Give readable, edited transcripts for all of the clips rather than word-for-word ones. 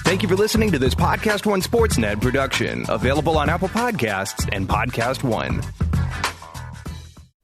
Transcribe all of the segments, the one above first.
Thank you for listening to this PodcastOne Sportsnet production, available on Apple Podcasts and PodcastOne.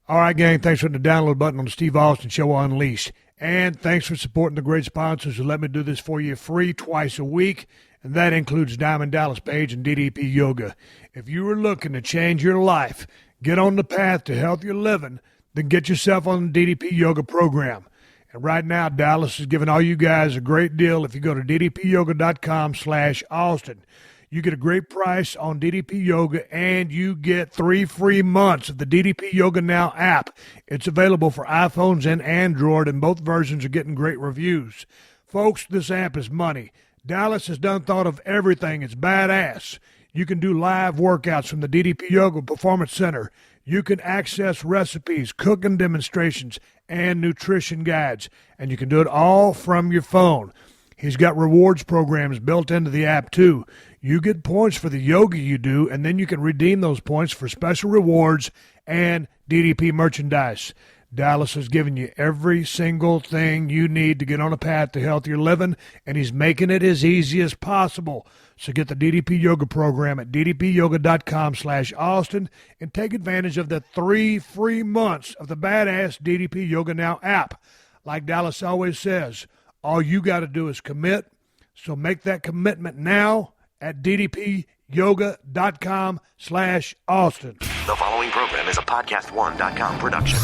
All right, gang, thanks for the download button on the Steve Austin Show Unleashed. And thanks for supporting the great sponsors who let me do this for you free twice a week. And that includes Diamond Dallas Page and DDP Yoga. If you are looking to change your life, get on the path to healthier living, then get yourself on the DDP Yoga program. And right now, Dallas is giving all you guys a great deal. If you go to ddpyoga.com/Austin, you get a great price on DDP Yoga, and you get 3 free months of the DDP Yoga Now app. It's available for iPhones and Android, and both versions are getting great reviews. Folks, this app is money. Dallas has done thought of everything. It's badass. You can do live workouts from the DDP Yoga Performance Center. You can access recipes, cooking demonstrations, and nutrition guides. And you can do it all from your phone. He's got rewards programs built into the app, too. You get points for the yoga you do, and then you can redeem those points for special rewards and DDP merchandise. Dallas has given you every single thing you need to get on a path to healthier living, and he's making it as easy as possible. So get the DDP Yoga program at ddpyoga.com/Austin and take advantage of the 3 free months of the badass DDP Yoga Now app. Like Dallas always says, all you got to do is commit. So make that commitment now at ddpyoga.com/Austin. The following program is a PodcastOne.com production.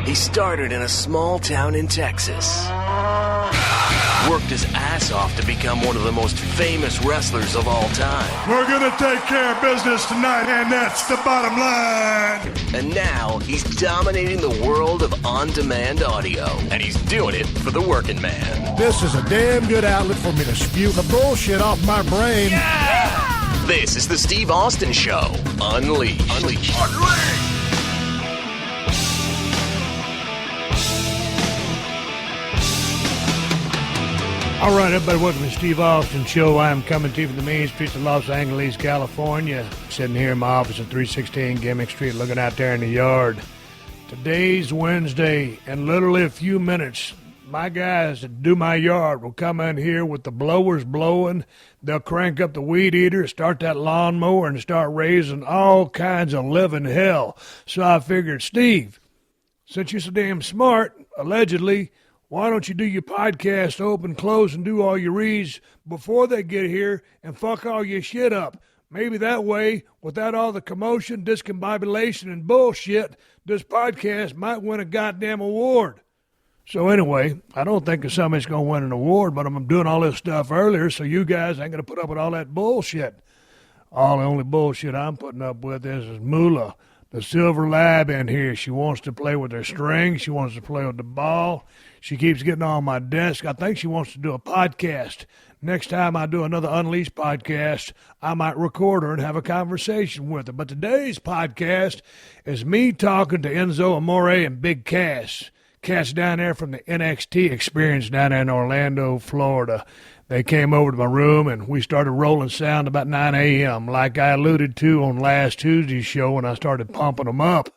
He started in a small town in Texas. Worked his ass off to become one of the most famous wrestlers of all time. We're going to take care of business tonight, and that's the bottom line. And now he's dominating the world of on-demand audio. And he's doing it for the working man. This is a damn good outlet for me to spew the bullshit off my brain. Yeah! This is the Steve Austin Show. Unleashed. All right, everybody, welcome to the Steve Austin Show. I'm coming to you from the main streets of Los Angeles, California. Sitting here in my office at 316 Gimmick Street, looking out there in the yard. Today's Wednesday, and literally a few minutes, my guys that do my yard will come in here with the blowers blowing. They'll crank up the weed eater, start that lawnmower, and start raising all kinds of living hell. So I figured, Steve, since you're so damn smart, allegedly, why don't you do your podcast open, close, and do all your reads before they get here and fuck all your shit up? Maybe that way, without all the commotion, discombobulation, and bullshit, this podcast might win a goddamn award. So anyway, I don't think somebody's going to win an award, but I'm doing all this stuff earlier, so you guys ain't going to put up with all that bullshit. All the only bullshit I'm putting up with is Moolah, the silver lab in here. She wants to play with her string. She wants to play with the ball. She keeps getting on my desk. I think she wants to do a podcast. Next time I do another Unleashed podcast, I might record her and have a conversation with her. But today's podcast is me talking to Enzo Amore and Big Cass. Cass down there from the NXT experience down there in Orlando, Florida. They came over to my room, and we started rolling sound about 9 a.m., like I alluded to on last Tuesday's show when I started pumping them up.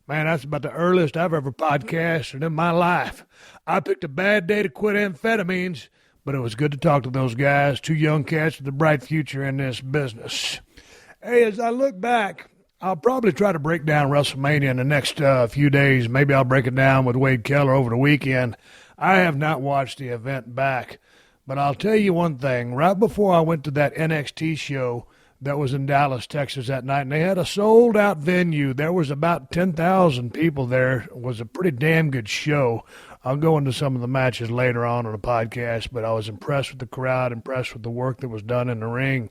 Man, that's about the earliest I've ever podcasted in my life. I picked a bad day to quit amphetamines, but it was good to talk to those guys, 2 young cats with a bright future in this business. Hey, as I look back, I'll probably try to break down WrestleMania in the next few days. Maybe I'll break it down with Wade Keller over the weekend. I have not watched the event back, but I'll tell you one thing. Right before I went to that NXT show that was in Dallas, Texas that night, and they had a sold-out venue. There was about 10,000 people there. It was a pretty damn good show. I'll go into some of the matches later on the podcast, but I was impressed with the crowd, impressed with the work that was done in the ring.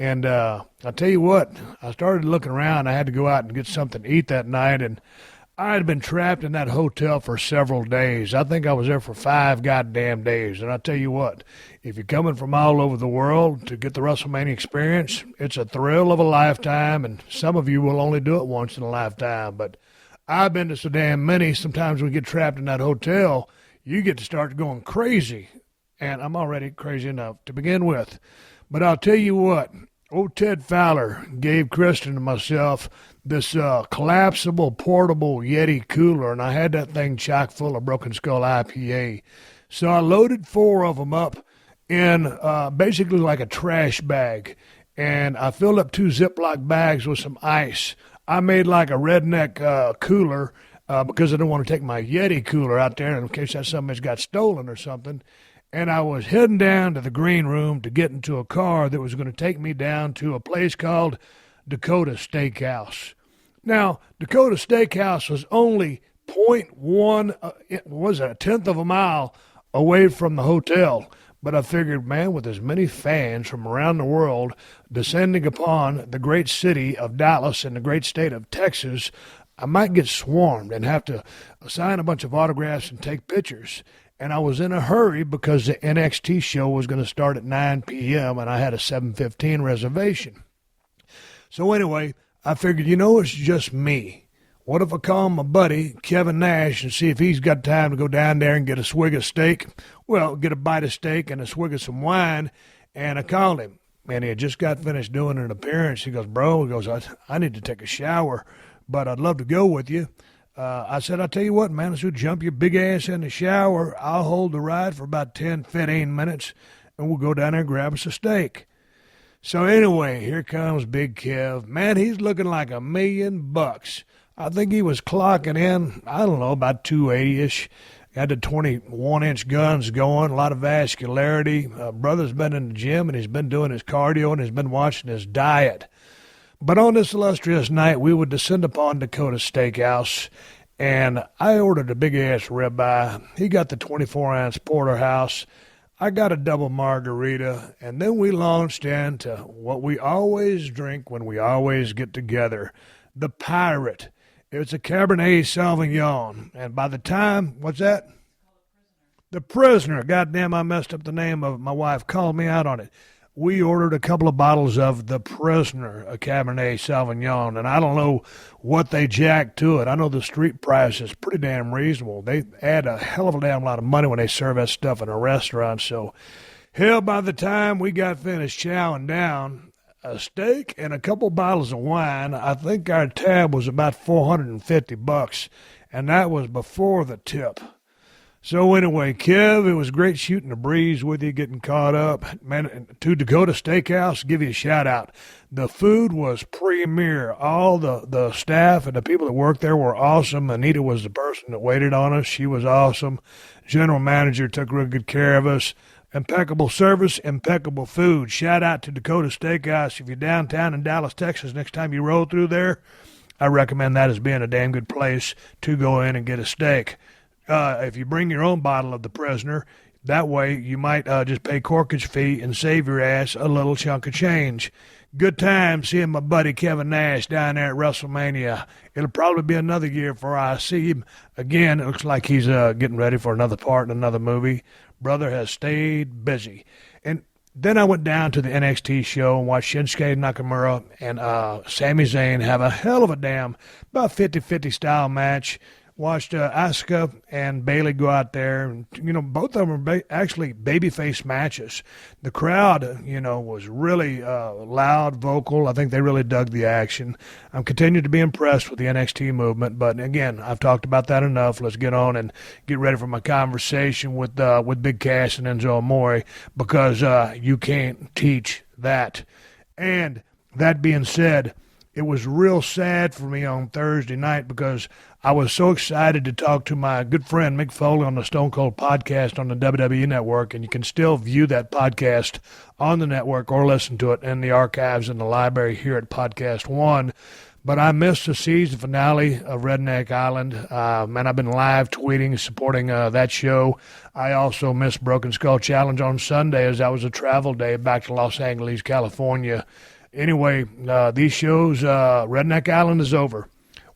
And I'll tell you what, I started looking around. I had to go out and get something to eat that night, and I had been trapped in that hotel for several days. I think I was there for 5 goddamn days. And I'll tell you what, if you're coming from all over the world to get the WrestleMania experience, it's a thrill of a lifetime, and some of you will only do it once in a lifetime. But I've been to so damn many, sometimes when we get trapped in that hotel, you get to start going crazy. And I'm already crazy enough to begin with. But I'll tell you what, old Ted Fowler gave Kristen and myself this collapsible, portable Yeti cooler, and I had that thing chock full of Broken Skull IPA. So I loaded 4 of them up, in basically like a trash bag. And I filled up 2 Ziploc bags with some ice. I made like a redneck cooler because I didn't want to take my Yeti cooler out there in case that somebody's got stolen or something. And I was heading down to the green room to get into a car that was going to take me down to a place called Dakota Steakhouse. Now, Dakota Steakhouse was only 0.1, a tenth of a mile away from the hotel. But I figured, man, with as many fans from around the world descending upon the great city of Dallas and the great state of Texas, I might get swarmed and have to sign a bunch of autographs and take pictures. And I was in a hurry because the NXT show was going to start at 9 p.m. and I had a 7:15 reservation. So anyway, I figured, it's just me. What if I call my buddy, Kevin Nash, and see if he's got time to go down there and get a swig of steak? Well, get a bite of steak and a swig of some wine. And I called him, and he had just got finished doing an appearance. He goes, bro, I need to take a shower, but I'd love to go with you. I said, I'll tell you what, man, so jump your big ass in the shower. I'll hold the ride for about 10, 15 minutes, and we'll go down there and grab us a steak. So anyway, here comes Big Kev. Man, he's looking like $1 million. I think he was clocking in, I don't know, about 280-ish. Had the 21-inch guns going, a lot of vascularity. Brother's been in the gym, and he's been doing his cardio, and he's been watching his diet. But on this illustrious night, we would descend upon Dakota Steakhouse, and I ordered a big-ass ribeye. He got the 24-ounce porterhouse. I got a double margarita, and then we launched into what we always drink when we always get together, the Pirate. It's a Cabernet Sauvignon, and by the time, what's that? The Prisoner. Goddamn, I messed up the name of it. My wife called me out on it. We ordered a couple of bottles of The Prisoner, a Cabernet Sauvignon, and I don't know what they jacked to it. I know the street price is pretty damn reasonable. They add a hell of a damn lot of money when they serve that stuff in a restaurant. So, hell, by the time we got finished chowing down, a steak and a couple bottles of wine, I think our tab was about $450, and that was before the tip. So anyway, Kev, it was great shooting the breeze with you, getting caught up. Man, to Dakota Steakhouse, give you a shout-out. The food was premier. All the staff and the people that worked there were awesome. Anita was the person that waited on us. She was awesome. General manager took real good care of us. Impeccable service, impeccable food. Shout-out to Dakota Steakhouse. If you're downtown in Dallas, Texas, next time you roll through there, I recommend that as being a damn good place to go in and get a steak. If you bring your own bottle of The Prisoner, that way you might just pay corkage fee and save your ass a little chunk of change. Good time seeing my buddy Kevin Nash down there at WrestleMania. It'll probably be another year before I see him again. It looks like he's getting ready for another part in another movie. Brother has stayed busy. And then I went down to the NXT show and watched Shinsuke Nakamura and Sami Zayn have a hell of a damn about 50-50 style match. Watched Asuka and Bayley go out there. And, both of them are actually babyface matches. The crowd, was really loud, vocal. I think they really dug the action. I'm continuing to be impressed with the NXT movement. But, again, I've talked about that enough. Let's get on and get ready for my conversation with Big Cass and Enzo Amore, because you can't teach that. And that being said, it was real sad for me on Thursday night because I was so excited to talk to my good friend Mick Foley on the Stone Cold podcast on the WWE Network, and you can still view that podcast on the network or listen to it in the archives in the library here at PodcastOne. But I missed the season finale of Redneck Island. Man, I've been live tweeting, supporting that show. I also missed Broken Skull Challenge on Sunday as that was a travel day back to Los Angeles, California. Anyway, these shows, Redneck Island is over.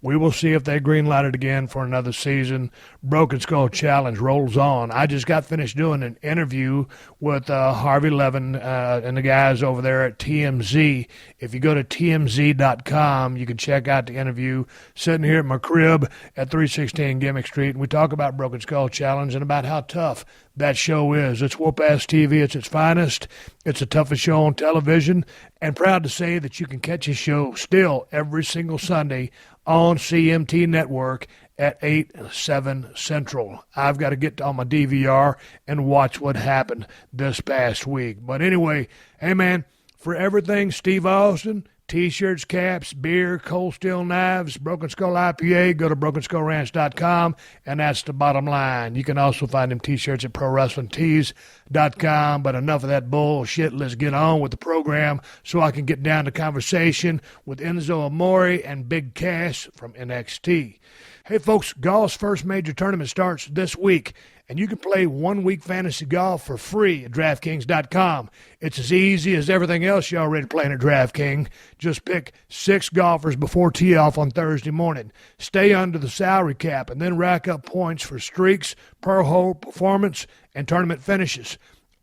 We will see if they greenlight it again for another season. Broken Skull Challenge rolls on. I just got finished doing an interview with Harvey Levin and the guys over there at TMZ. If you go to TMZ.com, you can check out the interview. Sitting here at my crib at 316 Gimmick Street, and we talk about Broken Skull Challenge and about how tough that show is. It's whoop-ass TV. It's its finest. It's the toughest show on television. And proud to say that you can catch a show still every single Sunday on CMT Network at 8 and 7 Central. I've got to get on my DVR and watch what happened this past week. But anyway, hey, man, for everything Steve Austin, T-shirts, caps, beer, cold steel knives, Broken Skull IPA, go to BrokenSkullRanch.com, and that's the bottom line. You can also find them T-shirts at ProWrestlingTees.com, but enough of that bullshit. Let's get on with the program so I can get down to conversation with Enzo Amore and Big Cass from NXT. Hey, folks, golf's first major tournament starts this week, and you can play 1 week fantasy golf for free at DraftKings.com. It's as easy as everything else you're already playing at DraftKings. Just pick 6 golfers before tee-off on Thursday morning. Stay under the salary cap and then rack up points for streaks, per-hole performance, and tournament finishes.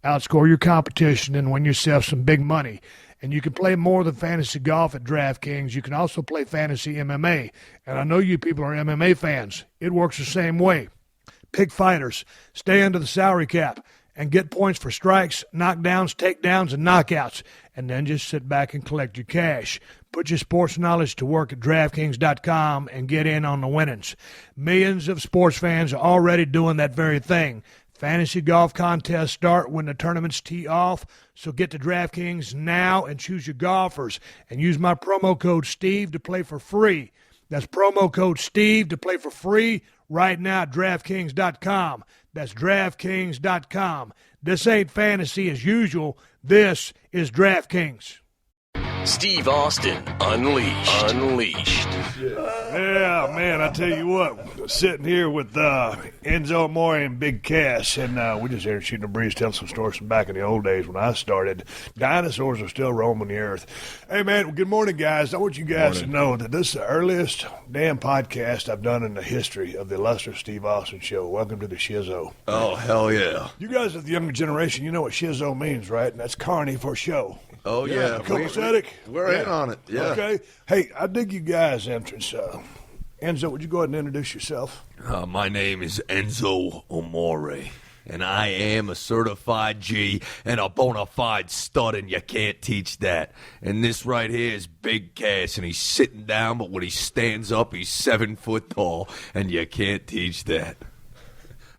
Outscore your competition and win yourself some big money. And you can play more than fantasy golf at DraftKings. You can also play fantasy MMA. And I know you people are MMA fans. It works the same way. Pick fighters, stay under the salary cap, and get points for strikes, knockdowns, takedowns, and knockouts. And then just sit back and collect your cash. Put your sports knowledge to work at DraftKings.com and get in on the winnings. Millions of sports fans are already doing that very thing. Fantasy golf contests start when the tournaments tee off, so get to DraftKings now and choose your golfers. And use my promo code STEVE to play for free. That's promo code STEVE to play for free right now at DraftKings.com. That's DraftKings.com. This ain't fantasy as usual. This is DraftKings. Steve Austin, Unleashed. Yeah, man, I tell you what, sitting here with Enzo Amore and Big Cass, and we just here shooting a breeze, telling some stories from back in the old days when I started. Dinosaurs are still roaming the earth. Hey, man, good morning, guys. I want you guys to know that this is the earliest damn podcast I've done in the history of the illustrious Steve Austin Show. Welcome to the Shizzo. Oh, hell yeah. You guys of the younger generation, you know what Shizzo means, right? And that's Carney for show. Oh, yeah. Copacetic. We're in on it, yeah. Okay. Hey, I dig you guys' entrance. Enzo, would you go ahead and introduce yourself? My name is Enzo Amore, and I am a certified G and a bona fide stud, and you can't teach that. And this right here is Big Cass, and he's sitting down, but when he stands up, he's 7 foot tall, and you can't teach that.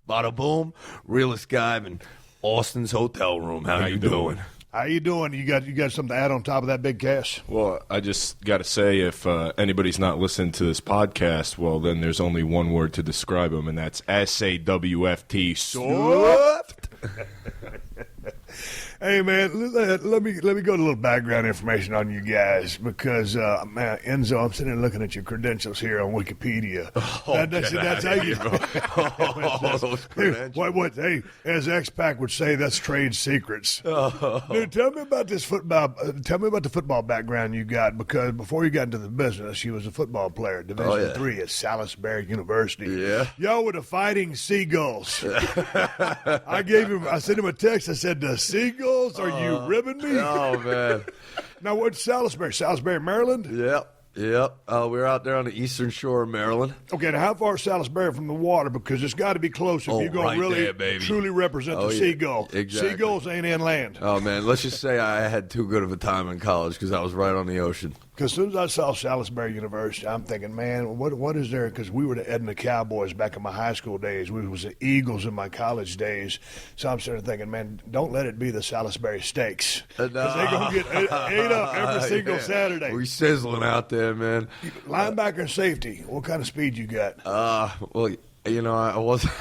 Bada boom, realest guy in Austin's hotel room. How you doing? How you doing? You got something to add on top of that, Big Cass? Well, I just got to say, if anybody's not listening to this podcast, well, then there's only one word to describe them, and that's SAWFT. Swift. Hey, man, let me go to a little background information on you guys because, man, Enzo, I'm sitting there looking at your credentials here on Wikipedia. That's how you those credentials. Hey, as X-Pac would say, that's trade secrets. Dude, tell me about this football. Tell me about the football background you got because before you got into the business, you was a football player, Division III at Salisbury University. Yeah. Y'all were the Fighting Seagulls. I sent him a text. I said, the Seagulls? Are you ribbing me? Oh, man. Now, what's Salisbury? Salisbury, Maryland? Yep. We're out there on the eastern shore of Maryland. Okay, now how far is Salisbury from the water? Because it's got to be close if you're going to really truly represent the Seagull. Exactly. Seagulls ain't inland. Oh, man, let's just say I had too good of a time in college because I was right on the ocean. Because as soon as I saw Salisbury University, I'm thinking, man, what is there? Because we were the Edna Cowboys back in my high school days. We was the Eagles in my college days. So I'm sitting there thinking, man, don't let it be the Salisbury Steaks. Because they're going to get ate up every single Saturday. We sizzling out there, man. Linebacker and safety, what kind of speed you got? Well, you know, I wasn't.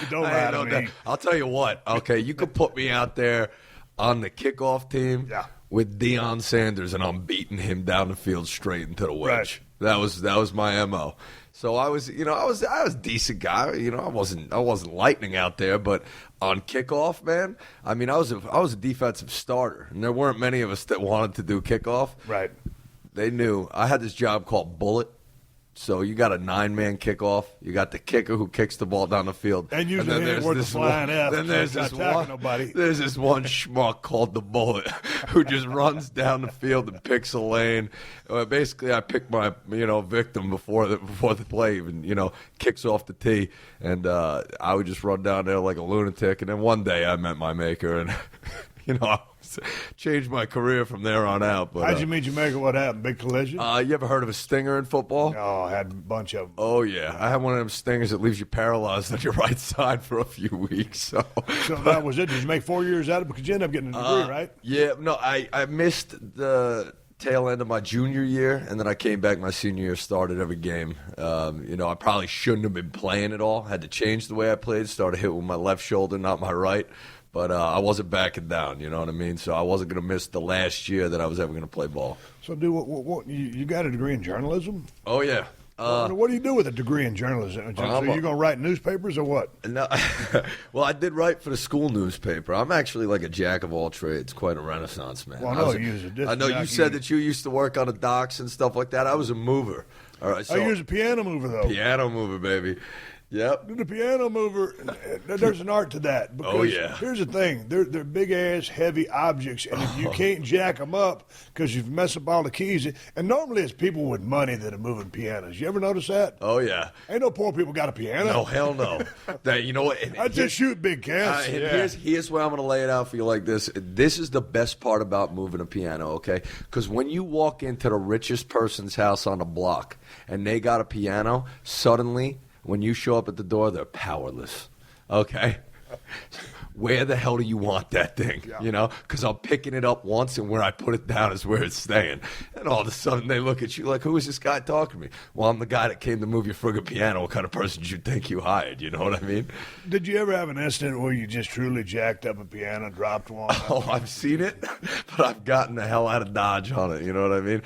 Don't lie to me. I'll tell you what. Okay, you could put me out there on the kickoff team. Yeah. With Deion Sanders, and I'm beating him down the field straight into the wedge. Right. That was my MO. So I was a decent guy. You know, I wasn't lightning out there, but on kickoff, man, I mean, I was a defensive starter, and there weren't many of us that wanted to do kickoff. Right. They knew I had this job called Bullet. So you got a 9-man kickoff. You got the kicker who kicks the ball down the field. And usually there's the flying F. Then there's this one. Nobody. There's this one schmuck called the Bullet who just runs down the field and picks a lane. Basically, I pick my victim before the play even kicks off the tee, and I would just run down there like a lunatic. And then one day I met my maker, and changed my career from there on out. But how'd you meet Jamaica? What happened? Big collision? You ever heard of a stinger in football? Oh, I had a bunch of them. Oh, yeah. I had one of them stingers that leaves you paralyzed on your right side for a few weeks. So that was it. Did you make 4 years out of it? Because you ended up getting a degree, right? Yeah. No, I missed the tail end of my junior year, and then I came back my senior year, started every game. I probably shouldn't have been playing at all. Had to change the way I played, started hitting with my left shoulder, not my right. But I wasn't backing down, you know what I mean? So I wasn't going to miss the last year that I was ever going to play ball. So, dude, what, you got a degree in journalism? Oh, yeah. What do you do with a degree in journalism? So you going to write newspapers or what? No, well, I did write for the school newspaper. I'm actually like a jack of all trades, quite a renaissance man. Well, I know you said that you used to work on the docks and stuff like that. I was a mover. All right, so you was a piano mover, though. Piano mover, baby. Yep. The piano mover, there's an art to that. Because oh, yeah. Here's the thing. They're big-ass, heavy objects, and if you can't jack them up because you've messed up all the keys, and normally it's people with money that are moving pianos. You ever notice that? Oh, yeah. Ain't no poor people got a piano. No, hell no. You know what? I just shoot big cats. Here's where I'm going to lay it out for you like this. This is the best part about moving a piano, okay? Because when you walk into the richest person's house on the block and they got a piano, suddenly – when you show up at the door, they're powerless, okay? Where the hell do you want that thing, Because I'm picking it up once, and where I put it down is where it's staying. And all of a sudden, they look at you like, who is this guy talking to me? Well, I'm the guy that came to move your friggin' piano. What kind of person did you think you hired? You know what I mean? Did you ever have an incident where you just truly jacked up a piano, dropped one? Oh, I've seen it, but I've gotten the hell out of Dodge on it. You know what I mean?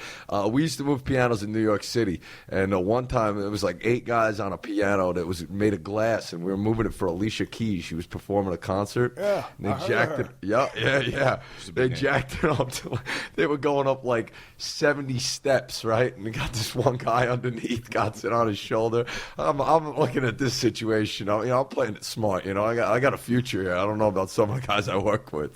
We used to move pianos in New York City, and one time it was like 8 guys on a piano that was made of glass, and we were moving it for Alicia Keys. She was performing a concert. Yeah, and they jacked it. Yeah. They jacked it up to. They were going up like 70 steps, right? And they got this one guy underneath, got it on his shoulder. I'm looking at this situation. I'm playing it smart. I got a future here. I don't know about some of the guys I work with.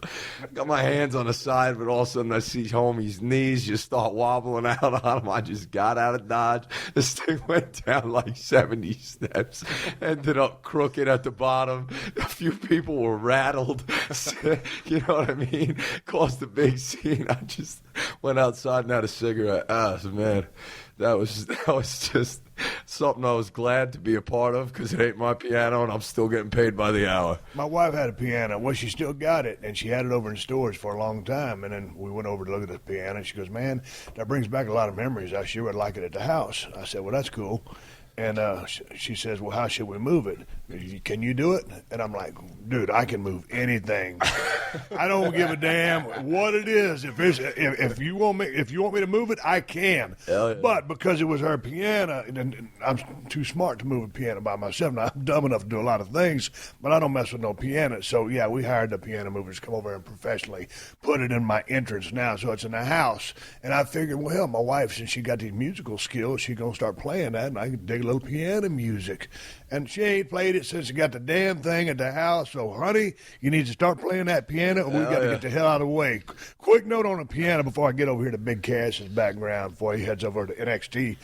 Got my hands on the side, but all of a sudden I see homie's knees just start wobbling out on him. I just got out of Dodge. This thing went down like 70 steps. Ended up crooked at the bottom. A few people were rattled. You know what I mean? Caused a big scene. I just went outside and had a cigarette. Man, that was just something I was glad to be a part of because it ain't my piano and I'm still getting paid by the hour. My wife had a piano. Well, she still got it, and she had it over in stores for a long time. And then we went over to look at the piano, and she goes, man, that brings back a lot of memories. I sure would like it at the house. I said, well, that's cool. And she says, well, how should we move it? Can you do it? And I'm like, dude, I can move anything. I don't give a damn what it is. If you want me to move it, I can. Yeah. But because it was her piano, and I'm too smart to move a piano by myself. Now, I'm dumb enough to do a lot of things, but I don't mess with no piano. So, yeah, we hired the piano movers to come over and professionally put it in my entrance now. So it's in the house. And I figured, well, my wife, since she got these musical skills, she's going to start playing that, and I can dig a little piano music. And she ain't played it since she got the damn thing at the house. So, honey, you need to start playing that piano, or we got to get the hell out of the way. Quick note on the piano before I get over here to Big Cass's background, before he heads over to NXT.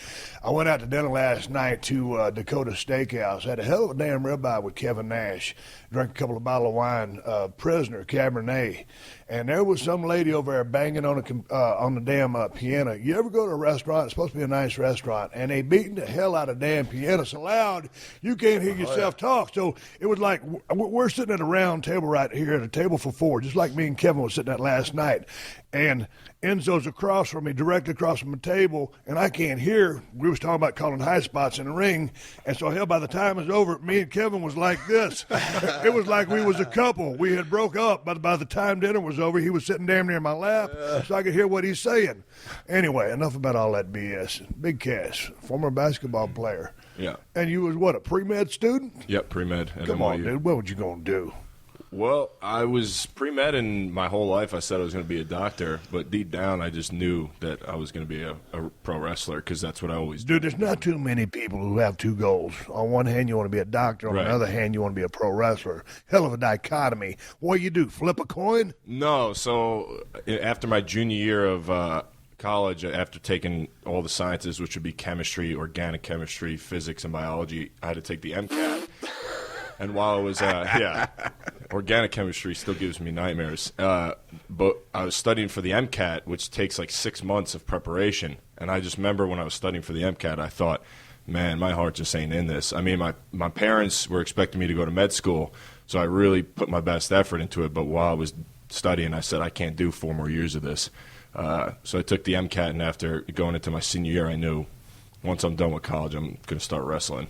I went out to dinner last night to Dakota Steakhouse. Had a hell of a damn ribeye with Kevin Nash. Drank a couple of bottles of wine, Prisoner, Cabernet. And there was some lady over there banging on the damn piano. You ever go to a restaurant? It's supposed to be a nice restaurant, and they beating the hell out of damn piano so loud you can't hear yourself talk. So it was like we're sitting at a round table right here at a table for 4, just like me and Kevin was sitting at last night. And Enzo's across from me, directly across from the table, and I can't hear. We was talking about calling high spots in the ring, and so hell, by the time it was over, me and Kevin was like this. It was like we was a couple. We had broke up, but by the time dinner was over, he was sitting damn near my lap, so I could hear what he's saying. Anyway, enough about all that BS. Big Cass, former basketball player. Yeah. And you was, what, a pre-med student? Yep, pre-med at Come NYU. on, dude. What was you going to do? Well, I was pre-med, and my whole life I said I was going to be a doctor, but deep down I just knew that I was going to be a pro wrestler because that's what I always do. Dude, there's not too many people who have 2 goals. On one hand, you want to be a doctor. On the other hand, you want to be a pro wrestler. Hell of a dichotomy. What do you do, flip a coin? No, so after my junior year of college, after taking all the sciences, which would be chemistry, organic chemistry, physics, and biology, I had to take the MCAT. And while I was, organic chemistry still gives me nightmares. But I was studying for the MCAT, which takes like 6 months of preparation. And I just remember when I was studying for the MCAT, I thought, man, my heart just ain't in this. I mean, my parents were expecting me to go to med school, so I really put my best effort into it. But while I was studying, I said, I can't do 4 more years of this. So I took the MCAT, and after going into my senior year, I knew once I'm done with college, I'm going to start wrestling.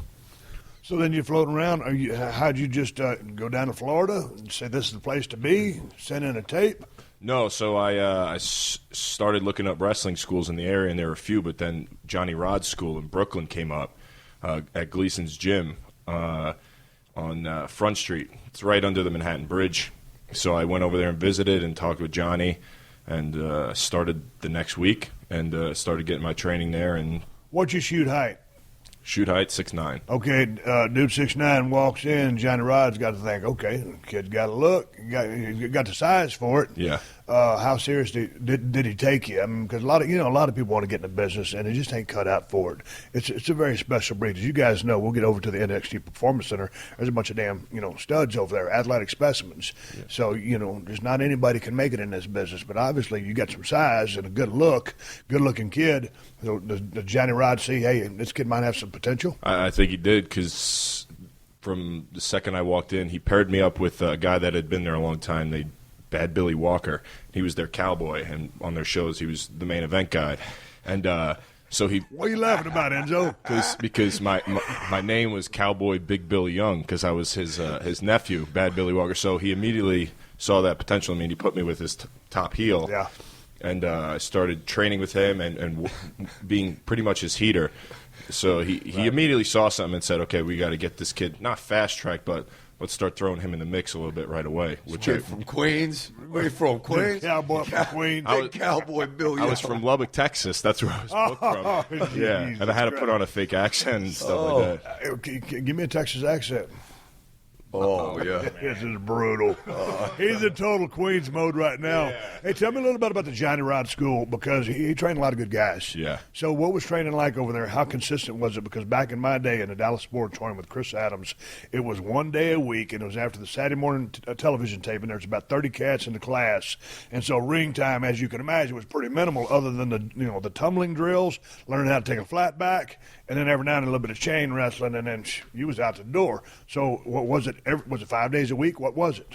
So then you're floating around. How'd you just go down to Florida and say this is the place to be, send in a tape? No, so I started looking up wrestling schools in the area, and there were a few, but then Johnny Rodz School in Brooklyn came up at Gleason's Gym on Front Street. It's right under the Manhattan Bridge. So I went over there and visited and talked with Johnny, and started the next week and started getting my training there. And what'd you shoot height? Shoot height, 6'9". Okay, dude 6'9" walks in. Johnny Rodz got to think, okay, the kid's got a look. You got the size for it. Yeah. How seriously did he take you? I mean, because a lot of people want to get in the business and they just ain't cut out for it. It's a very special breed. As you guys know, we'll get over to the NXT Performance Center. There's a bunch of damn studs over there, athletic specimens. Yeah. So there's not anybody can make it in this business. But obviously, you got some size and a good looking kid. So does Johnny Rodz see, hey, this kid might have some potential? I think he did, because from the second I walked in, he paired me up with a guy that had been there a long time. Bad Billy Walker. He was their cowboy, and on their shows, he was the main event guy. And so he. What are you laughing about, Enzo? Because my name was Cowboy Big Billy Young, because I was his nephew, Bad Billy Walker. So he immediately saw that potential in me, and he put me with his top heel. Yeah. And I started training with him and being pretty much his heater. So he immediately saw something and said, okay, we got to get this kid, not fast track, but let's start throwing him in the mix a little bit right away. Straight from Queens? Where you from, Queens? Cowboy from Queens. Cowboy Bill. I was from Lubbock, Texas. That's where I was booked from. Yeah, and I had to put on a fake accent and stuff like that. Give me a Texas accent. Oh, yeah. This is brutal. He's in total Queens mode right now. Yeah. Hey, tell me a little bit about the Johnny Rodz School, because he trained a lot of good guys. Yeah. So what was training like over there? How consistent was it? Because back in my day in the Dallas Sports Tournament with Chris Adams, it was 1 day a week, and it was after the Saturday morning television tape, and there's about 30 cats in the class. And so ring time, as you can imagine, was pretty minimal, other than the tumbling drills, learning how to take a flat back, and then every now and then a little bit of chain wrestling, and then you was out the door. So what was it? Was it 5 days a week? What was it?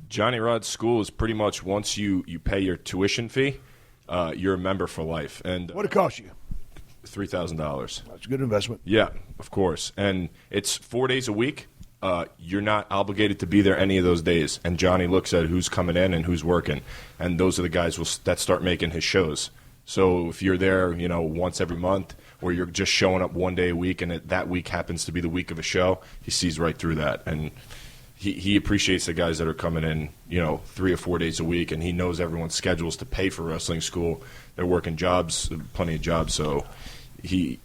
Johnny Rodz School is pretty much, once you pay your tuition fee, you're a member for life. And what it cost you? $3,000. That's a good investment. Yeah, of course. And it's 4 days a week. You're not obligated to be there any of those days. And Johnny looks at who's coming in and who's working. And those are the guys that start making his shows. So if you're there, once every month, or you're just showing up 1 day a week, and that week happens to be the week of a show, he sees right through that. And he appreciates the guys that are coming in, 3 or 4 days a week, and he knows everyone's schedules to pay for wrestling school. They're working jobs, plenty of jobs, so he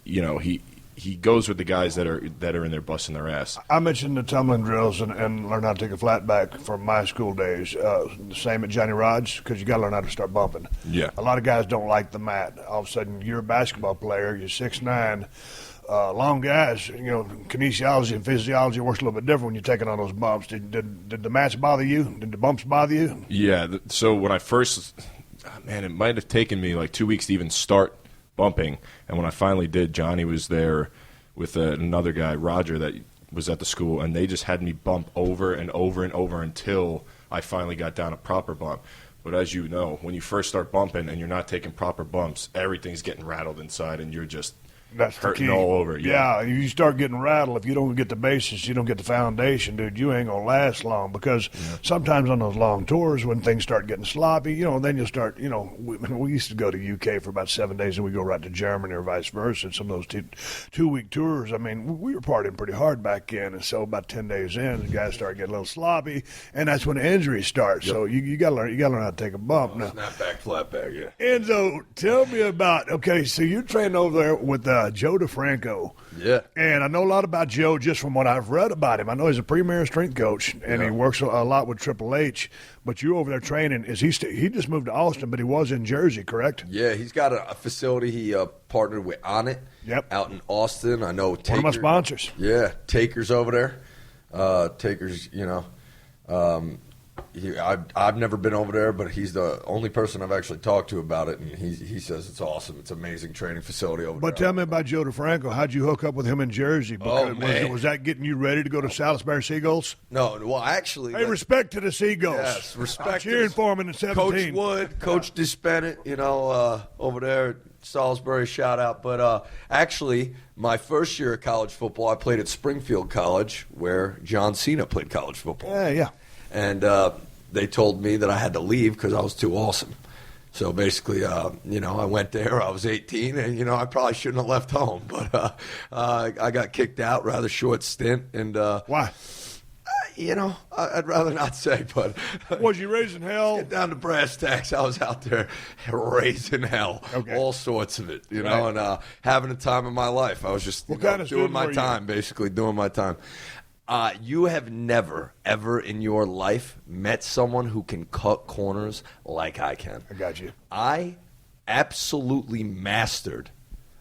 goes with the guys that are in there busting their ass. I mentioned the tumbling drills and learn how to take a flat back from my school days. The same at Johnny Rodz, because you got to learn how to start bumping. Yeah. A lot of guys don't like the mat. All of a sudden, you're a basketball player, you're 6'9", long guys. Kinesiology and physiology works a little bit different when you're taking on those bumps. Did the mats bother you? Did the bumps bother you? Yeah. So when I first, it might have taken me like 2 weeks to even start bumping, and when I finally did, Johnny was there with another guy, Roger, that was at the school, and they just had me bump over and over and over until I finally got down a proper bump. But as you know, when you first start bumping and you're not taking proper bumps, everything's getting rattled inside, and you're just That's hurting the key. all over. Yeah, you start getting rattled. If you don't get the basis, you don't get the foundation, dude, you ain't going to last long, because sometimes on those long tours, when things start getting sloppy, then you'll start, we used to go to UK for about 7 days, and we go right to Germany or vice versa. And some of those two-week tours, we were partying pretty hard back then, and so about 10 days in, the guys start getting a little sloppy, and that's when the injuries start. Yep. So you got to learn how to take a bump. Now, snap back, flat back, yeah. Enzo, tell me about, so you're training over there with Joe DeFranco. Yeah. And I know a lot about Joe just from what I've read about him. I know he's a premier strength coach, and he works a lot with Triple H. But you over there training, he just moved to Austin, but he was in Jersey, correct? Yeah, he's got a facility. He partnered with On It out in Austin. I know Taker. One of my sponsors. Yeah, Taker's over there. Taker's, I've never been over there, but he's the only person I've actually talked to about it, and he says it's awesome. It's an amazing training facility over there. But tell me about Joe DeFranco. How'd you hook up with him in Jersey? Because was that getting you ready to go to Salisbury Seagulls? No, well, actually. Hey, respect to the Seagulls. Yes, respect. I'm cheering for him in the 17. Coach Wood, Coach DeSpennett, over there at Salisbury, shout out. But actually, my first year of college football, I played at Springfield College, where John Cena played college football. Yeah. And they told me that I had to leave because I was too awesome. So basically, I went there. I was 18, and, I probably shouldn't have left home. But I got kicked out, rather short stint. And why? I'd rather not say, but was you raising hell? Get down to brass tacks. I was out there raising hell, all sorts of it, and having a time of my life. I was just doing my time, basically doing my time. You have never, ever in your life met someone who can cut corners like I can. I got you. I absolutely mastered.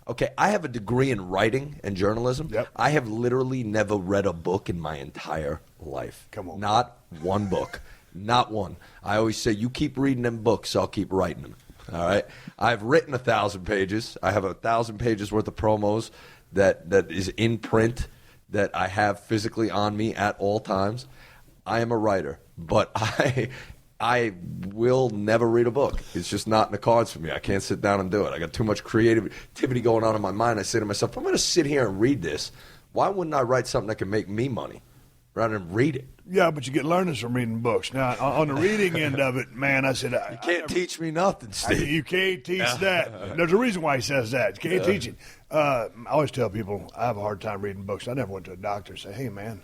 Okay, I have a degree in writing and journalism. Yep. I have literally never read a book in my entire life. Come on. Not one book. Not one. I always say, you keep reading them books, I'll keep writing them. All right? I've written 1,000 pages. I have 1,000 pages worth of promos that is in print that I have physically on me at all times. I am a writer, but I will never read a book. It's just not in the cards for me. I can't sit down and do it. I got too much creativity going on in my mind. I say to myself, if I'm going to sit here and read this, why wouldn't I write something that can make me money rather than read it? Yeah, but you get learnings from reading books. Now, on the reading end of it, man, I said... You can't teach me nothing, Steve. You can't teach that. There's a reason why he says that. You can't teach it. I always tell people I have a hard time reading books. I never went to a doctor and say, hey, man,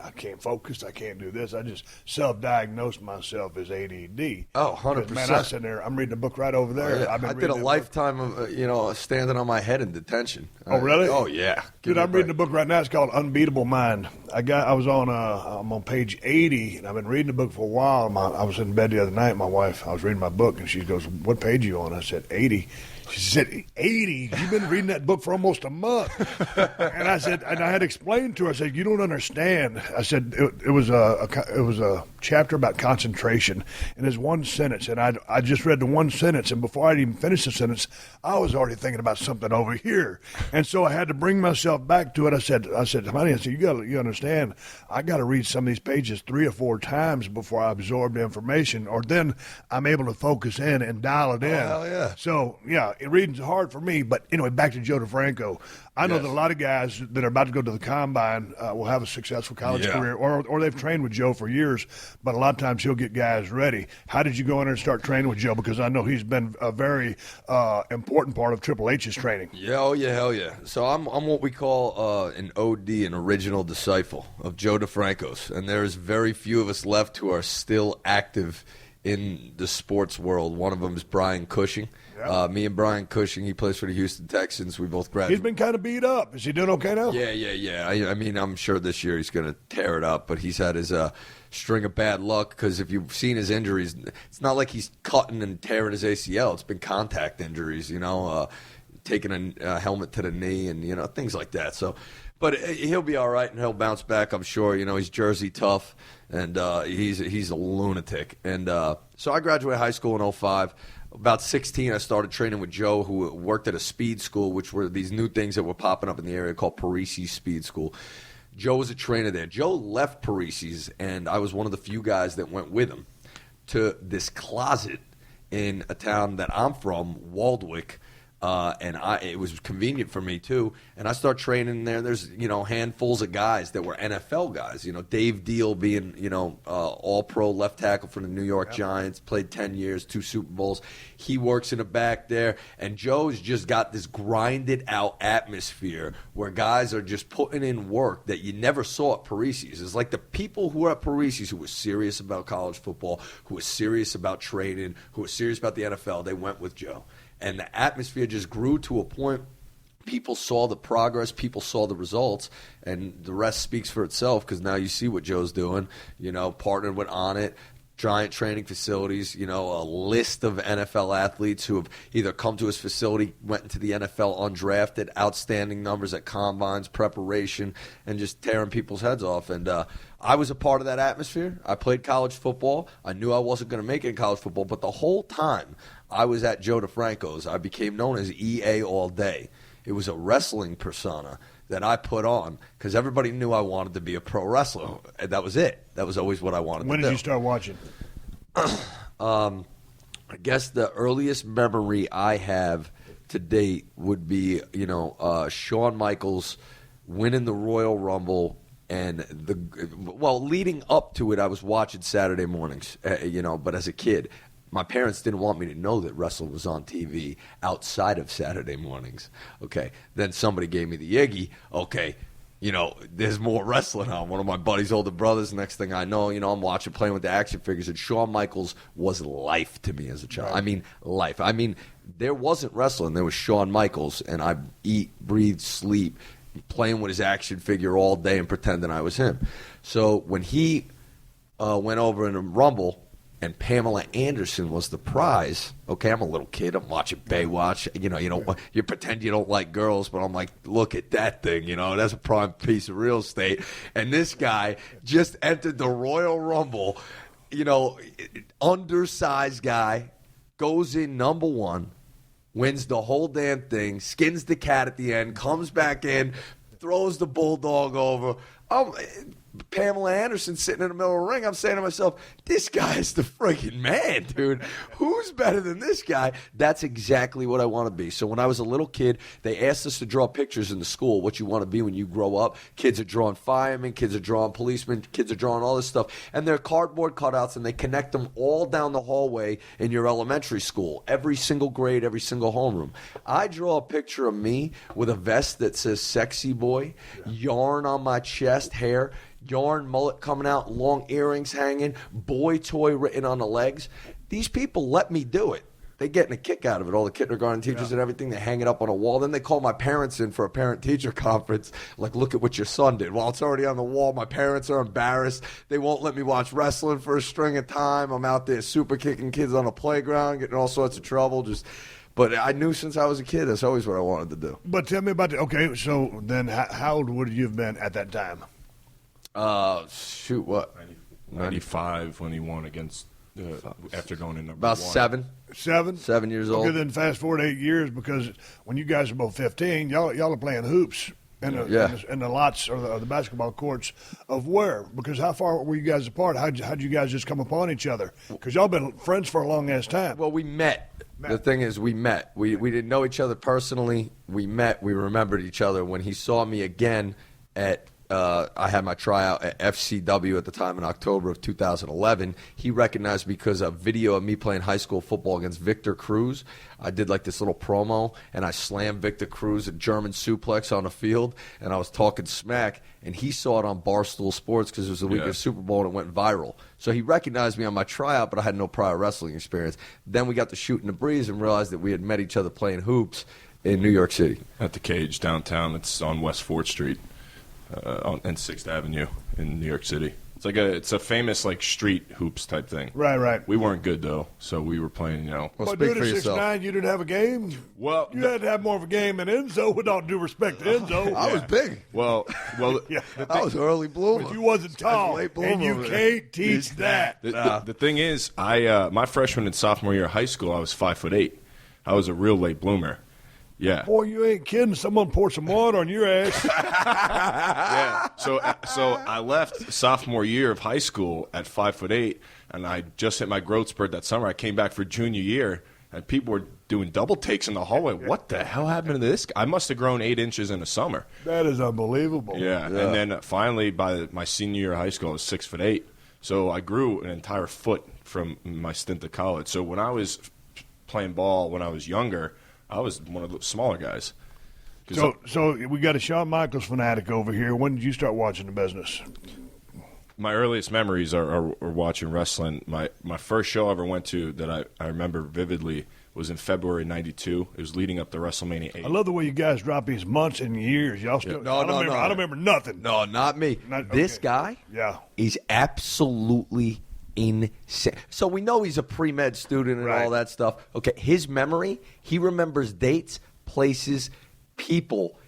I can't focus. I can't do this. I just self-diagnosed myself as ADD. Oh, 100%. Man, I sit there. I'm reading a book right over there. Oh, yeah. I did a lifetime of, standing on my head in detention. Oh, really? Oh, yeah. Dude, I'm reading a book right now. It's called Unbeatable Mind. I'm on page 80, and I've been reading the book for a while. I was in bed the other night. My wife, I was reading my book, and she goes, what page are you on? I said, 80. She said, 80? You've been reading that book for almost a month. And I said, and I had explained to her, I said, you don't understand. I said, it was a chapter about concentration, and there's one sentence, and I just read the one sentence, and before I'd even finished the sentence, I was already thinking about something over here. And so I had to bring myself back to it. I said, honey, I said, you understand, I got to read some of these pages 3 or 4 times before I absorb the information, or then I'm able to focus in and dial it in. Oh, hell yeah. So, yeah. Reading's hard for me, but anyway, back to Joe DeFranco. I know that a lot of guys that are about to go to the combine will have a successful college career, or they've trained with Joe for years, but a lot of times he'll get guys ready. How did you go in there and start training with Joe? Because I know he's been a very important part of Triple H's training. Yeah, oh yeah, hell yeah. So I'm what we call an OD, an original disciple of Joe DeFranco's, and there's very few of us left who are still active in the sports world. One of them is Brian Cushing. Yeah. Me and Brian Cushing, he plays for the Houston Texans. We both graduated. He's been kind of beat up. Is he doing okay now? Yeah. I mean, I'm sure this year he's going to tear it up, but he's had his string of bad luck because if you've seen his injuries, it's not like he's cutting and tearing his ACL. It's been contact injuries, taking a helmet to the knee and, things like that. So, but he'll be all right and he'll bounce back, I'm sure. He's Jersey tough and he's a lunatic. And so I graduated high school in 2005. About 16, I started training with Joe, who worked at a speed school, which were these new things that were popping up in the area called Parisi's Speed School. Joe was a trainer there. Joe left Parisi's, and I was one of the few guys that went with him to this closet in a town that I'm from, Waldwick, and it was convenient for me too. And I start training there. There's handfuls of guys that were NFL guys. Dave Deal being all-pro left tackle for the New York Giants, played 10 years, 2 Super Bowls. He works in the back there, and Joe's just got this grinded out atmosphere where guys are just putting in work that you never saw at Parisi's. It's like the people who are at Parisi's who were serious about college football, who were serious about training, who were serious about the NFL. They went with Joe. And the atmosphere just grew to a point. People saw the progress. People saw the results. And the rest speaks for itself because now you see what Joe's doing, partnered with On It. giant training facilities, you know, a list of NFL athletes who have either come to his facility, went into the NFL undrafted, outstanding numbers at combines, preparation, and just tearing people's heads off. And I was a part of that atmosphere. I played college football. I knew I wasn't going to make it in college football, but the whole time I was at Joe DeFranco's, I became known as EA all day. It was a wrestling persona that I put on because everybody knew I wanted to be a pro wrestler. And that was it. That was always what I wanted to do. When did you start watching? I guess the earliest memory I have to date would be, you know, Shawn Michaels winning the Royal Rumble. And leading up to it, I was watching Saturday mornings, you know, but as a kid, my parents didn't want me to know that wrestling was on TV outside of Saturday mornings. Okay. Then somebody gave me the Iggy. Okay. You know, there's more wrestling on. One of my buddy's older brothers, next thing I know, you know, I'm watching, playing with the action figures, and Shawn Michaels was life to me as a child. Right. I mean, life. I mean, there wasn't wrestling. There was Shawn Michaels, and I eat, breathe, sleep, playing with his action figure all day and pretending I was him. So when he went over in a Rumble, and Pamela Anderson was the prize. Okay, I'm a little kid. I'm watching Baywatch. You pretend you don't like girls, but I'm like, look at that thing. You know, that's a prime piece of real estate. And this guy just entered the Royal Rumble. You know, undersized guy, goes in number one, wins the whole damn thing, skins the cat at the end, comes back in, throws the bulldog over. Pamela Anderson sitting in the middle of the ring, I'm saying to myself, this guy is the freaking man, dude. Who's better than this guy? That's exactly what I want to be. So when I was a little kid, they asked us to draw pictures in the school, what you want to be when you grow up. Kids are drawing firemen, kids are drawing policemen, kids are drawing all this stuff. And they're cardboard cutouts, and they connect them all down the hallway in your elementary school, every single grade, every single homeroom. I draw a picture of me with a vest that says sexy boy, yarn on my chest, hair, yarn mullet coming out, long earrings hanging, boy toy written on the legs. These people let me do it. They're getting a kick out of it. All the kindergarten teachers and everything, they hang it up on a wall. Then they call my parents in for a parent-teacher conference. Like, look at what your son did. Well, it's already on the wall. My parents are embarrassed. They won't let me watch wrestling for a string of time. I'm out there super kicking kids on a playground, getting all sorts of trouble. But I knew since I was a kid, that's always what I wanted to do. But tell me about okay, so then how old would you have been at that time? What? 95 when he won against after going in number about one. 7 years old. Okay, then fast forward 8 years, because when you guys are both 15, y'all are playing hoops in the lots or the basketball courts of where? Because how far were you guys apart? How'd you guys just come upon each other? Because y'all been friends for a long ass time. Well, we met. The thing is, we met. We didn't know each other personally. We met. We remembered each other. When he saw me again at I had my tryout at FCW at the time in October of 2011. He recognized me because of video of me playing high school football against Victor Cruz. I did like this little promo, and I slammed Victor Cruz, a German suplex on the field, and I was talking smack, and he saw it on Barstool Sports because it was the week of Super Bowl, and it went viral. So he recognized me on my tryout, but I had no prior wrestling experience. Then we got to shoot in the breeze and realized that we had met each other playing hoops in New York City. At the Cage downtown. It's on West 4th Street. On 6th Avenue in New York City. It's a famous street hoops type thing. Right. We weren't good though, so we were playing. Well, but speak dude, for at yourself. 6'9", you didn't have a game. Well, you had to have more of a game than Enzo. With all due respect to Enzo, I was big. Well, I was early bloomer. But you wasn't tall, and you can't teach that. The thing is, my freshman and sophomore year of high school, I was 5'8". I was a real late bloomer. Yeah. Boy, you ain't kidding. Someone poured some water on your ass. Yeah. So I left sophomore year of high school at 5'8", and I just hit my growth spurt that summer. I came back for junior year, and people were doing double takes in the hallway. What the hell happened to this guy? I must have grown 8 inches in the summer. That is unbelievable. Yeah. And then finally, by my senior year of high school, I was 6'8". So I grew an entire foot from my stint at college. So when I was playing ball when I was younger, I was one of the smaller guys. So we got a Shawn Michaels fanatic over here. When did you start watching the business? My earliest memories are watching wrestling. My first show I ever went to that I remember vividly was in February '92. It was leading up to WrestleMania 8. I love the way you guys drop these months and years. Y'all still I don't remember nothing. No, not me. This guy Yeah. is absolutely insane. So we know he's a pre-med student and all that stuff. Okay, his memory, he remembers dates, places, people.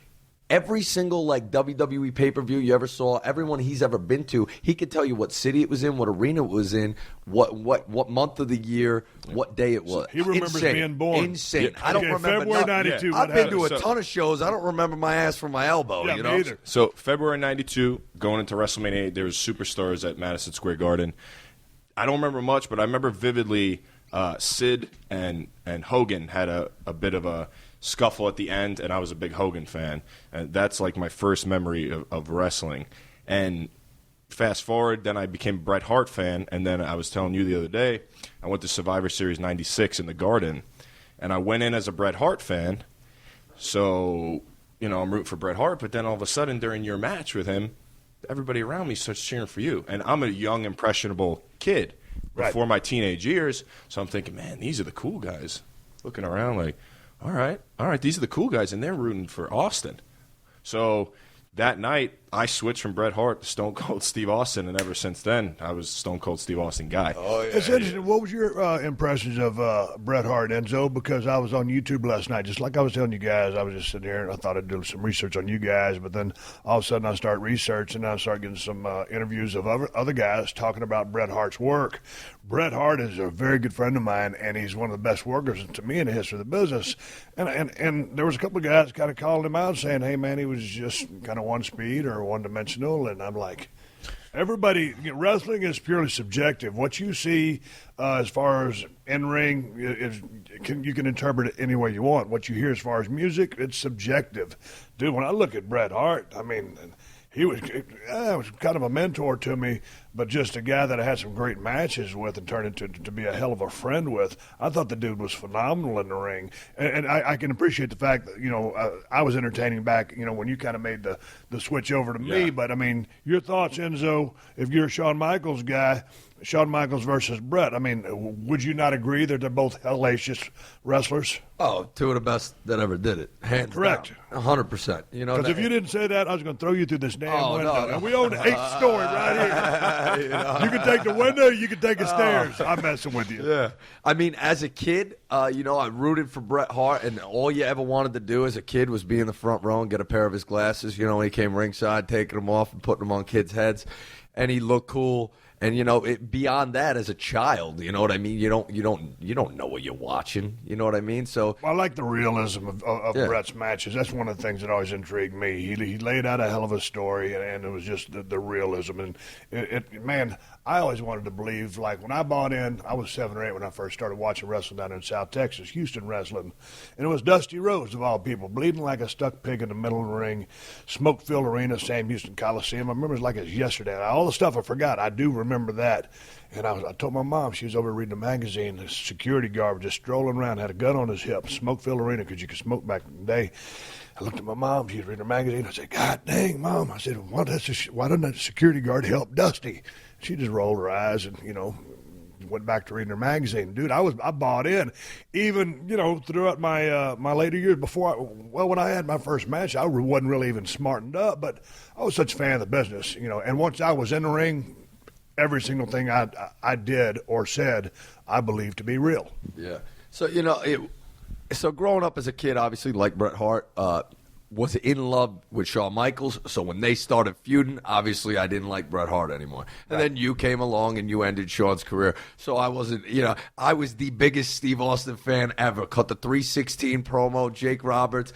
Every single WWE pay-per-view you ever saw, everyone he's ever been to, he could tell you what city it was in, what arena it was in, what month of the year, what day it was. He remembers being born. Insane. I don't remember. February 92. I've been to a ton of shows. I don't remember my ass from my elbow. Yeah, you me know. either. So February 92, going into WrestleMania 8, there was superstars at Madison Square Garden. I don't remember much, but I remember vividly Sid and Hogan had a bit of a scuffle at the end, and I was a big Hogan fan. And that's like my first memory of wrestling. And fast forward, then I became a Bret Hart fan, and then I was telling you the other day, I went to Survivor Series 96 in the Garden, and I went in as a Bret Hart fan. So, I'm rooting for Bret Hart, but then all of a sudden during your match with him, everybody around me starts cheering for you. And I'm a young, impressionable kid before my teenage years, so I'm thinking, man, these are the cool guys. Looking around like, all right, these are the cool guys, and they're rooting for Austin. So that night, I switched from Bret Hart to Stone Cold Steve Austin, and ever since then, I was Stone Cold Steve Austin guy. Oh, yeah. It's interesting. What was your impressions of Bret Hart, Enzo? Because I was on YouTube last night, just like I was telling you guys. I was just sitting here, and I thought I'd do some research on you guys, but then all of a sudden I start researching, and I start getting some interviews of other guys talking about Bret Hart's work. Bret Hart is a very good friend of mine, and he's one of the best workers to me in the history of the business. And there was a couple of guys kind of calling him out, saying, hey, man, he was just kind of one speed or one-dimensional, and I'm like, wrestling is purely subjective. What you see as far as in-ring, you can interpret it any way you want. What you hear as far as music, it's subjective. Dude, when I look at Bret Hart, I mean, he was kind of a mentor to me, but just a guy that I had some great matches with and turned into to be a hell of a friend with. I thought the dude was phenomenal in the ring. And I can appreciate the fact that, I was entertaining back, when you kind of made the switch over to me. But, I mean, your thoughts, Enzo, if you're a Shawn Michaels guy, Shawn Michaels versus Bret, I mean, would you not agree that they're both hellacious wrestlers? Oh, two of the best that ever did it. Hands Correct. down. 100%. Because if you didn't say that, I was going to throw you through this damn window. No. And we own the 8th story right here. You can take the window, you can take the stairs. I'm messing with you. Yeah. I mean, as a kid, I rooted for Bret Hart, and all you ever wanted to do as a kid was be in the front row and get a pair of his glasses. When he came ringside, taking them off and putting them on kids' heads. And he looked cool. And beyond that, as a child, you know what I mean. You don't know what you're watching. You know what I mean. So I like the realism of Bret's matches. That's one of the things that always intrigued me. He laid out a hell of a story, and it was just the realism. And man, I always wanted to believe. Like when I bought in, I was 7 or 8 when I first started watching wrestling down in South Texas, Houston wrestling, and it was Dusty Rhodes of all people, bleeding like a stuck pig in the middle of the ring, smoke-filled arena, Sam Houston Coliseum. I remember it like it was yesterday. All the stuff I forgot, I do remember that. And I told my mom, she was over reading a magazine, the security guard was just strolling around, had a gun on his hip, smoke-filled arena, because you could smoke back in the day. I looked at my mom, she was reading a magazine. I said, God dang, Mom. I said, why doesn't that security guard help Dusty? She just rolled her eyes and, went back to reading her magazine. Dude, I bought in. Even, throughout my my later years when I had my first match, I wasn't really even smartened up, but I was such a fan of the business, and once I was in the ring, every single thing I did or said, I believed to be real. Yeah. So, so growing up as a kid, obviously, like Bret Hart, was in love with Shawn Michaels. So when they started feuding, obviously I didn't like Bret Hart anymore. And then you came along and you ended Shawn's career. So I wasn't, I was the biggest Steve Austin fan ever. Cut the 316 promo, Jake Roberts,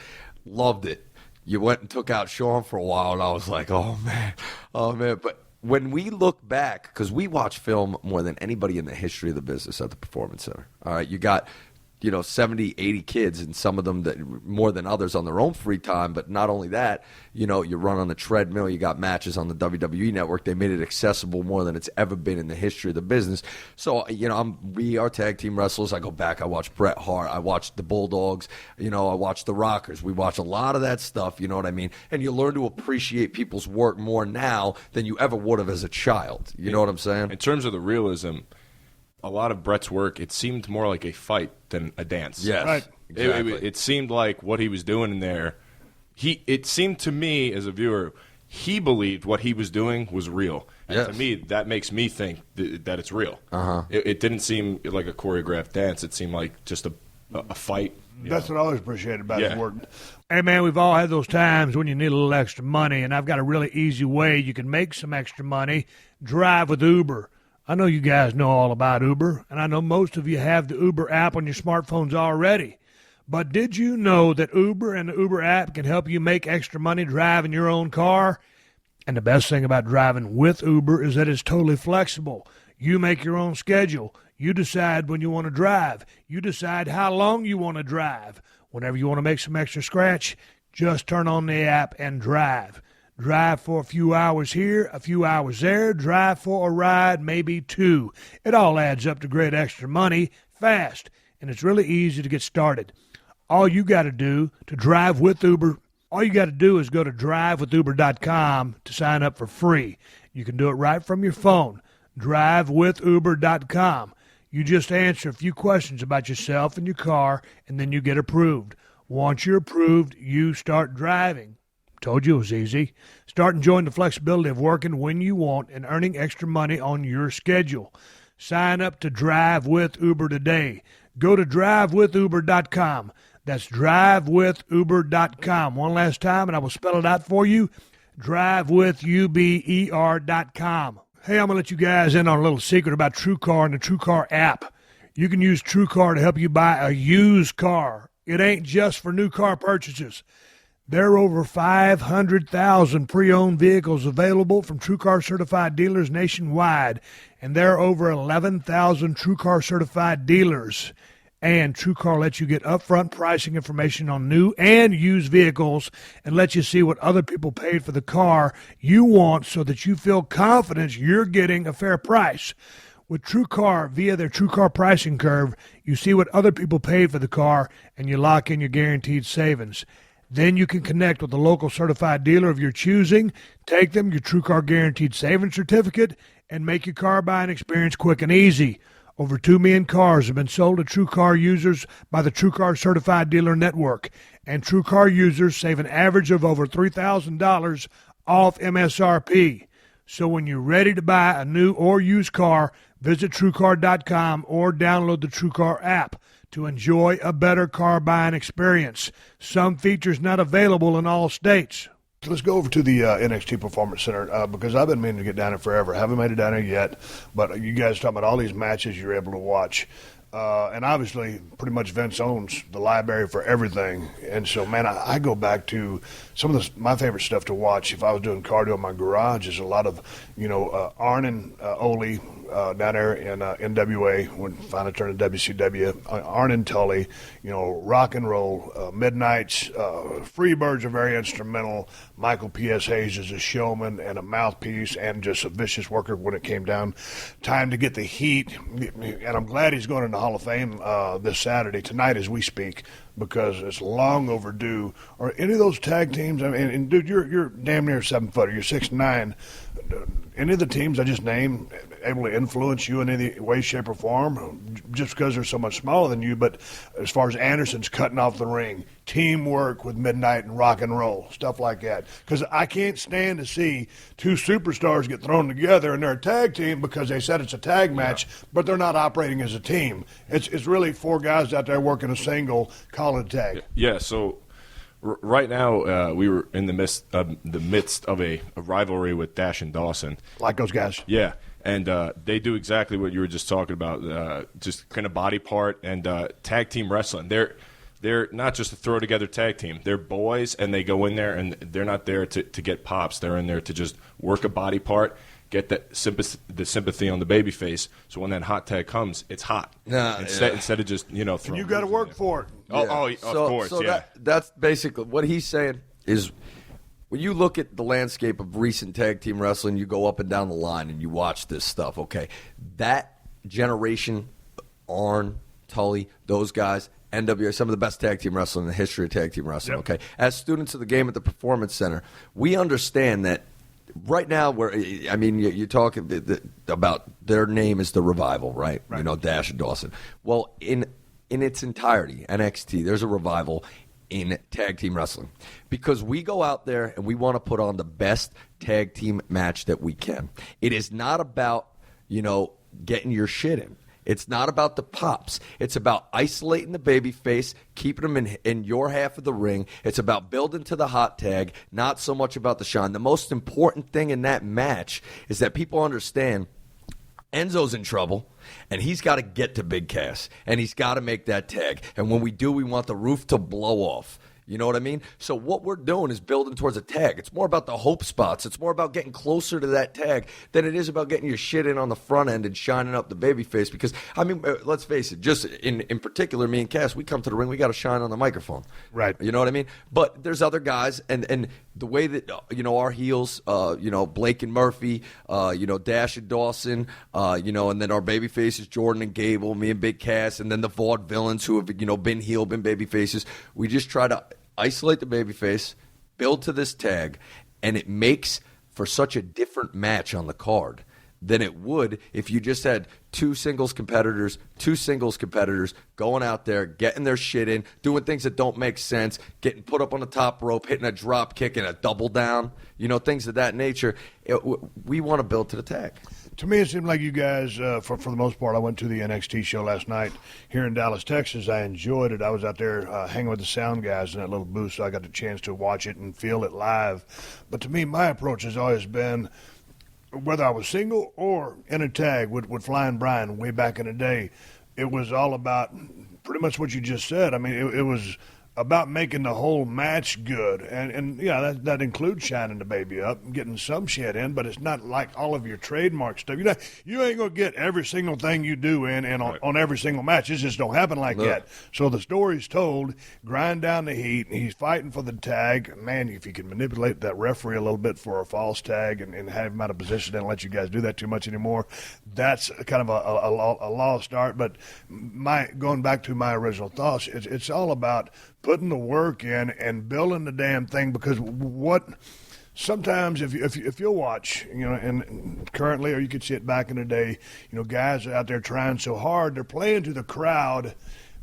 loved it. You went and took out Shawn for a while, and I was like, oh, man. But when we look back, because we watch film more than anybody in the history of the business at the Performance Center. All right, you got 70, 80 kids, and some of them that more than others on their own free time. But not only that, you run on the treadmill, you got matches on the WWE Network. They made it accessible more than it's ever been in the history of the business. So, we are tag team wrestlers. I go back, I watch Bret Hart, I watch the Bulldogs, I watch the Rockers. We watch a lot of that stuff, you know what I mean? And you learn to appreciate people's work more now than you ever would have as a child. You know what I'm saying? In terms of the realism, a lot of Bret's work, it seemed more like a fight than a dance. Yes, right. Exactly. It seemed like what he was doing in there, it seemed to me as a viewer, he believed what he was doing was real. And Yes. to me, that makes me think that it's real. Uh-huh. It didn't seem like a choreographed dance. It seemed like just a fight. That's what I always appreciated about his Yeah. work. Hey, man, we've all had those times when you need a little extra money, and I've got a really easy way you can make some extra money. Drive with Uber. I know you guys know all about Uber, and I know most of you have the Uber app on your smartphones already. But did you know that Uber and the Uber app can help you make extra money driving your own car? And the best thing about driving with Uber is that it's totally flexible. You make your own schedule. You decide when you want to drive. You decide how long you want to drive. Whenever you want to make some extra scratch, just turn on the app and drive. Drive for a few hours here, a few hours there. Drive for a ride, maybe 2. It all adds up to great extra money, fast, and it's really easy to get started. All you got to do to drive with Uber, all you got to do is go to drivewithuber.com to sign up for free. You can do it right from your phone. Drivewithuber.com. You just answer a few questions about yourself and your car, and then you get approved. Once you're approved, you start driving. Told you it was easy. Start enjoying the flexibility of working when you want and earning extra money on your schedule. Sign up to Drive with Uber today. Go to drivewithuber.com. That's drivewithuber.com. One last time, and I will spell it out for you. Drivewithuber.com. Hey, I'm going to let you guys in on a little secret about TrueCar and the TrueCar app. You can use TrueCar to help you buy a used car. It ain't just for new car purchases. There are over 500,000 pre-owned vehicles available from TrueCar certified dealers nationwide, and there are over 11,000 TrueCar certified dealers. And TrueCar lets you get upfront pricing information on new and used vehicles and lets you see what other people paid for the car you want so that you feel confident you're getting a fair price. With TrueCar, via their TrueCar pricing curve, you see what other people paid for the car and you lock in your guaranteed savings. Then you can connect with a local certified dealer of your choosing, take them your TrueCar Guaranteed Savings Certificate, and make your car buying experience quick and easy. Over 2 million cars have been sold to TrueCar users by the TrueCar Certified Dealer Network, and TrueCar users save an average of over $3,000 off MSRP. So when you're ready to buy a new or used car, visit TrueCar.com or download the TrueCar app to enjoy a better car buying experience. Some features not available in all states. Let's go over to the NXT Performance Center because I've been meaning to get down there forever. Haven't made it down there yet, but you guys talking about all these matches you're able to watch. And obviously, pretty much Vince owns the library for everything. And so, man, I go back to some of my favorite stuff to watch. If I was doing cardio in my garage, is a lot of, Arn and Ole down there in NWA when finally turned to WCW. Arn and Tully, rock and roll, Midnights, Freebirds are very instrumental. Michael P.S. Hayes is a showman and a mouthpiece and just a vicious worker when it came down time to get the heat. And I'm glad he's going into Hall of Fame this Saturday, tonight as we speak, because it's long overdue. Or any of those tag teams, I mean, and dude, you're damn near 7-footer, you're 6'9". Any of the teams I just named able to influence you in any way, shape, or form, just because they're so much smaller than you? But as far as Anderson's cutting off the ring, teamwork with Midnight and rock and roll, stuff like that. Because I can't stand to see two superstars get thrown together and they're a tag team because they said it's a tag match, but they're not operating as a team. It's really 4 guys out there working a single, call it a tag. Yeah, so right now we were in the midst of a rivalry with Dash and Dawson. Like those guys. Yeah. And they do exactly what you were just talking about, just kind of body part and tag team wrestling. They're not just a throw-together tag team. They're boys, and they go in there, and they're not there to get pops. They're in there to just work a body part, get the sympathy on the baby face, so when that hot tag comes, it's hot. Instead of just, throwing. And you got to work for it. Of course, yeah. That's basically what he's saying is when you look at the landscape of recent tag team wrestling, you go up and down the line and you watch this stuff, okay? That generation, Arn, Tully, those guys, NWA, some of the best tag team wrestling in the history of tag team wrestling, okay? As students of the game at the Performance Center, we understand that right now, you're talking about their name is the Revival, right? Dash and Dawson. Well, in its entirety, NXT, there's a revival. in tag team wrestling, because we go out there and we want to put on the best tag team match that we can. It is not about, getting your shit in. It's not about the pops. It's about isolating the babyface, keeping them in your half of the ring. It's about building to the hot tag, not so much about the shine. The most important thing in that match is that people understand Enzo's in trouble, and he's got to get to Big Cass, and he's got to make that tag. And when we do, we want the roof to blow off. You know what I mean? So what we're doing is building towards a tag. It's more about the hope spots. It's more about getting closer to that tag than it is about getting your shit in on the front end and shining up the babyface. Because, let's face it, just in particular, me and Cass, we come to the ring, we got to shine on the microphone. Right. You know what I mean? But there's other guys, and the way that, our heels, Blake and Murphy, Dash and Dawson, and then our babyfaces, Jordan and Gable, me and Big Cass, and then the vaudevillains who have, been heel, been babyfaces. We just try to isolate the babyface, build to this tag, and it makes for such a different match on the card than it would if you just had two singles competitors going out there, getting their shit in, doing things that don't make sense, getting put up on the top rope, hitting a drop kick and a double down, things of that nature. We want to build to the tag. To me, it seemed like you guys, for the most part, I went to the NXT show last night here in Dallas, Texas. I enjoyed it. I was out there hanging with the sound guys in that little booth, so I got the chance to watch it and feel it live. But to me, my approach has always been, whether I was single or in a tag with Flying Brian way back in the day, it was all about pretty much what you just said. It was about making the whole match good. And that includes shining the baby up and getting some shit in, but it's not like all of your trademark stuff. You ain't going to get every single thing you do in on every single match. It just don't happen like that. So the story's told, grind down the heat, he's fighting for the tag. Man, if you can manipulate that referee a little bit for a false tag and have him out of position and let you guys do that too much anymore, that's kind of a lost art. But going back to my original thoughts, it's all about putting the work in and building the damn thing, because sometimes if you'll watch, and currently, or you could see it back in the day, guys are out there trying so hard, they're playing to the crowd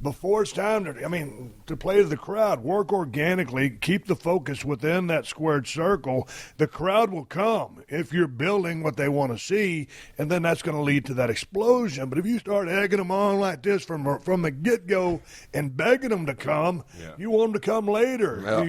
before it's time to play to the crowd. Work organically, keep the focus within that squared circle. The crowd will come if you're building what they want to see, and then that's going to lead to that explosion. But if you start egging them on like this from the get-go and begging them to come, you want them to come later. Yeah.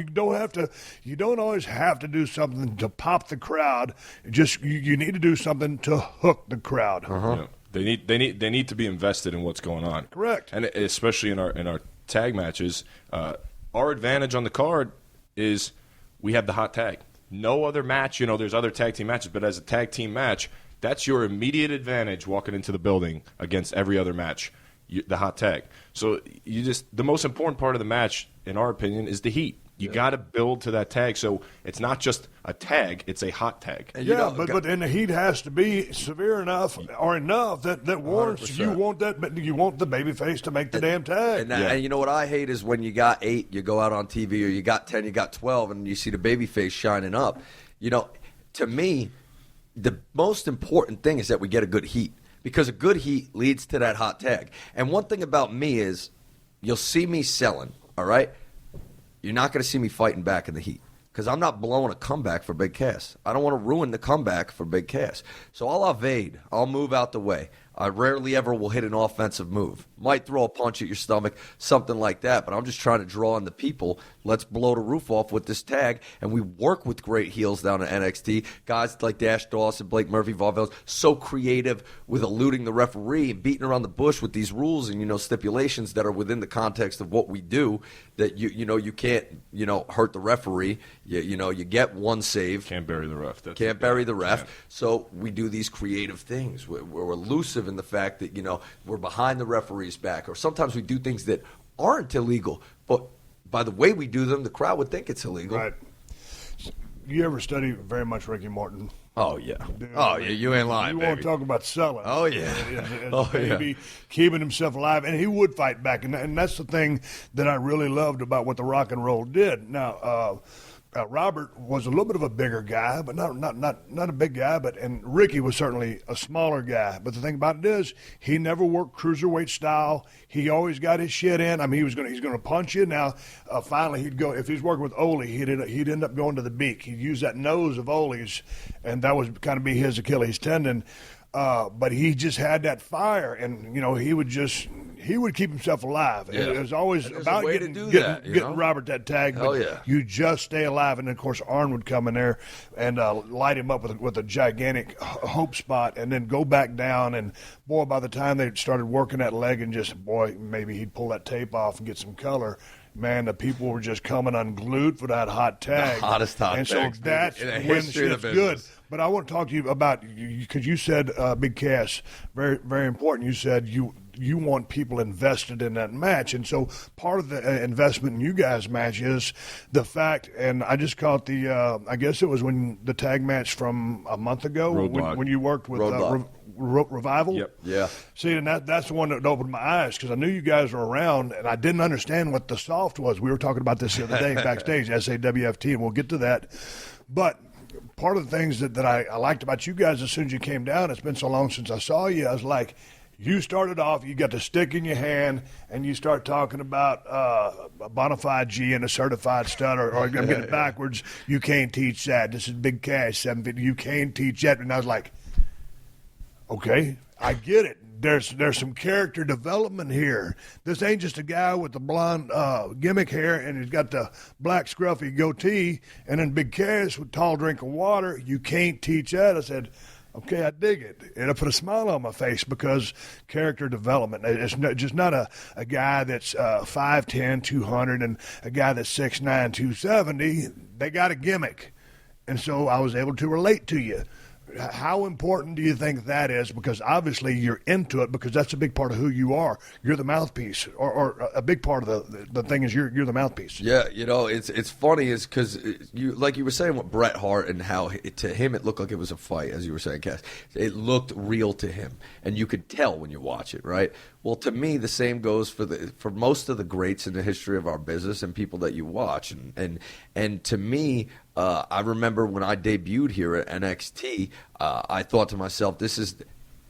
You don't always have to do something to pop the crowd. You need to do something to hook the crowd. Uh-huh. Yeah. They need to be invested in what's going on. Correct. And especially in our tag matches, our advantage on the card is we have the hot tag. No other match, there's other tag team matches, but as a tag team match, that's your immediate advantage walking into the building against every other match, the hot tag. So the most important part of the match, in our opinion, is the heat. You got to build to that tag, so it's not just a tag; it's a hot tag. But the heat has to be severe enough or enough that warrants you want the babyface to make the damn tag. And you know what I hate is when you got 8, you go out on TV, or you got 10, you got 12, and you see the babyface shining up. To me, the most important thing is that we get a good heat, because a good heat leads to that hot tag. And one thing about me is, you'll see me selling. All right. You're not going to see me fighting back in the heat, because I'm not blowing a comeback for Big Cass. I don't want to ruin the comeback for Big Cass. So I'll evade. I'll move out the way. I rarely ever will hit an offensive move. Might throw a punch at your stomach, something like that, but I'm just trying to draw in the people. Let's blow the roof off with this tag, and we work with great heels down at NXT. Guys like Dash Dawson, Blake Murphy, vaudevillains, so creative with eluding the referee and beating around the bush with these rules and, stipulations that are within the context of what we do, that you can't, hurt the referee. You get one save. Can't bury the ref. Can't bury the ref. Yeah. So we do these creative things. We're elusive in the fact that, we're behind the referee's back, or sometimes we do things that aren't illegal, but by the way we do them, the crowd would think it's illegal. Right. You ever study very much Ricky Morton? Oh, yeah. You ain't lying, You baby. won't talk about selling. Oh, yeah. Keeping himself alive, and he would fight back, and that's the thing that I really loved about what the Rock and Roll did. Now, Robert was a little bit of a bigger guy, but not a big guy. And Ricky was certainly a smaller guy. But the thing about it is, he never worked cruiserweight style. He always got his shit in. I mean, he's going to punch you. Now, finally, he'd go if he's working with Ole. He'd end up going to the beak. He'd use that nose of Ole's, and that would kind of be his Achilles tendon. But he just had that fire, and he would keep himself alive. Yeah. It was always about getting Robert that tag. Hell but yeah. You just stay alive, and then, of course, Arn would come in there and light him up with a gigantic hope spot, and then go back down. And boy, by the time they started working that leg, and maybe he'd pull that tape off and get some color. Man, the people were just coming unglued for that hot tag. The hottest hot and tag. So that's in the when history of shit's the good. business. But I want to talk to you about, because you said, Big Cass, very, very important. You said you want people invested in that match. And so part of the investment in you guys' match is the fact, and I just caught I guess it was when the tag match from a month ago when you worked with Revival. Yep. Yeah. See, and that's the one that opened my eyes, because I knew you guys were around, and I didn't understand what the soft was. We were talking about this the other day backstage, SAWFT, and we'll get to that. But part of the things that I liked about you guys as soon as you came down, it's been so long since I saw you, I was like, you started off, you got the stick in your hand, and you start talking about a bonafide G and a certified stud, or I'm getting it backwards. You can't teach that. This is Big Cash, 750. You can't teach that. And I was like, okay, I get it. There's some character development here. This ain't just a guy with the blonde gimmick hair and he's got the black scruffy goatee and then Big Cash with tall drink of water. You can't teach that. I said, okay, I dig it. And I put a smile on my face, because character development. It's just not a guy that's 5'10", 200, and a guy that's 6'9", 270. They got a gimmick. And so I was able to relate to you. How important do you think that is? Because obviously you're into it, because that's a big part of who you are. You're the mouthpiece, or a big part of the thing is you're the mouthpiece. Yeah, it's funny is because like you were saying with Bret Hart, and how to him it looked like it was a fight, as you were saying, Cass. It looked real to him, and you could tell when you watch it, right? Well, to me, the same goes for most of the greats in the history of our business and people that you watch, and to me, I remember when I debuted here at NXT, I thought to myself, this is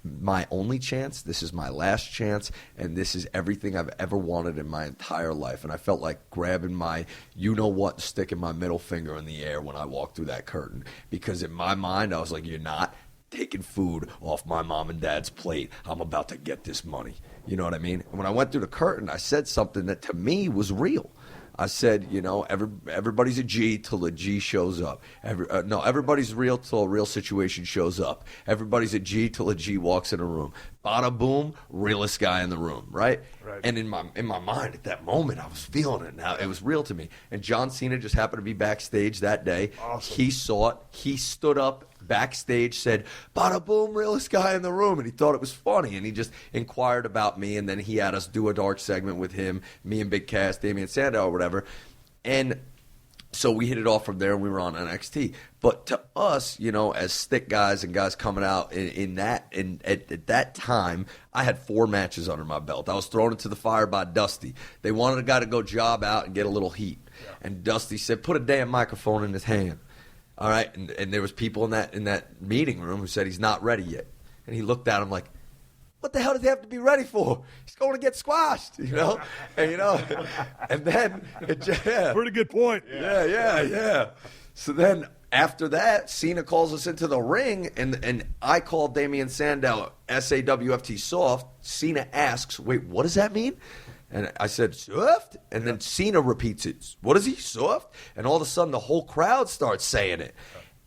my only chance, this is my last chance, and this is everything I've ever wanted in my entire life. And I felt like grabbing my you-know-what, sticking my middle finger in the air when I walked through that curtain. Because in my mind, I was like, you're not taking food off my mom and dad's plate. I'm about to get this money. You know what I mean? And when I went through the curtain, I said something that to me was real. I said, everybody's a G till a G shows up. Everybody's real till a real situation shows up. Everybody's a G till a G walks in a room. Bada boom, realest guy in the room, right? And in my mind at that moment, I was feeling it. Now it was real to me. And John Cena just happened to be backstage that day. Awesome. He saw it. He stood up backstage, said, bada boom, realest guy in the room. And he thought it was funny. And he just inquired about me. And then he had us do a dark segment with him, me and Big Cass, Damian Sandow or whatever. And so we hit it off from there, and we were on NXT. But to us, as stick guys and guys coming out at that time, I had 4 matches under my belt. I was thrown into the fire by Dusty. They wanted a guy to go job out and get a little heat. Yeah. And Dusty said, put a damn microphone in his hand. All right, and there was people in that meeting room who said he's not ready yet. And he looked at him like, what the hell does he have to be ready for? He's going to get squashed, And and then Pretty good point. Yeah. So then after that, Cena calls us into the ring, and I call Damian Sandow SAWFT soft. Cena asks, wait, what does that mean? And I said, soft? And then Cena repeats it. What is he, soft? And all of a sudden, the whole crowd starts saying it.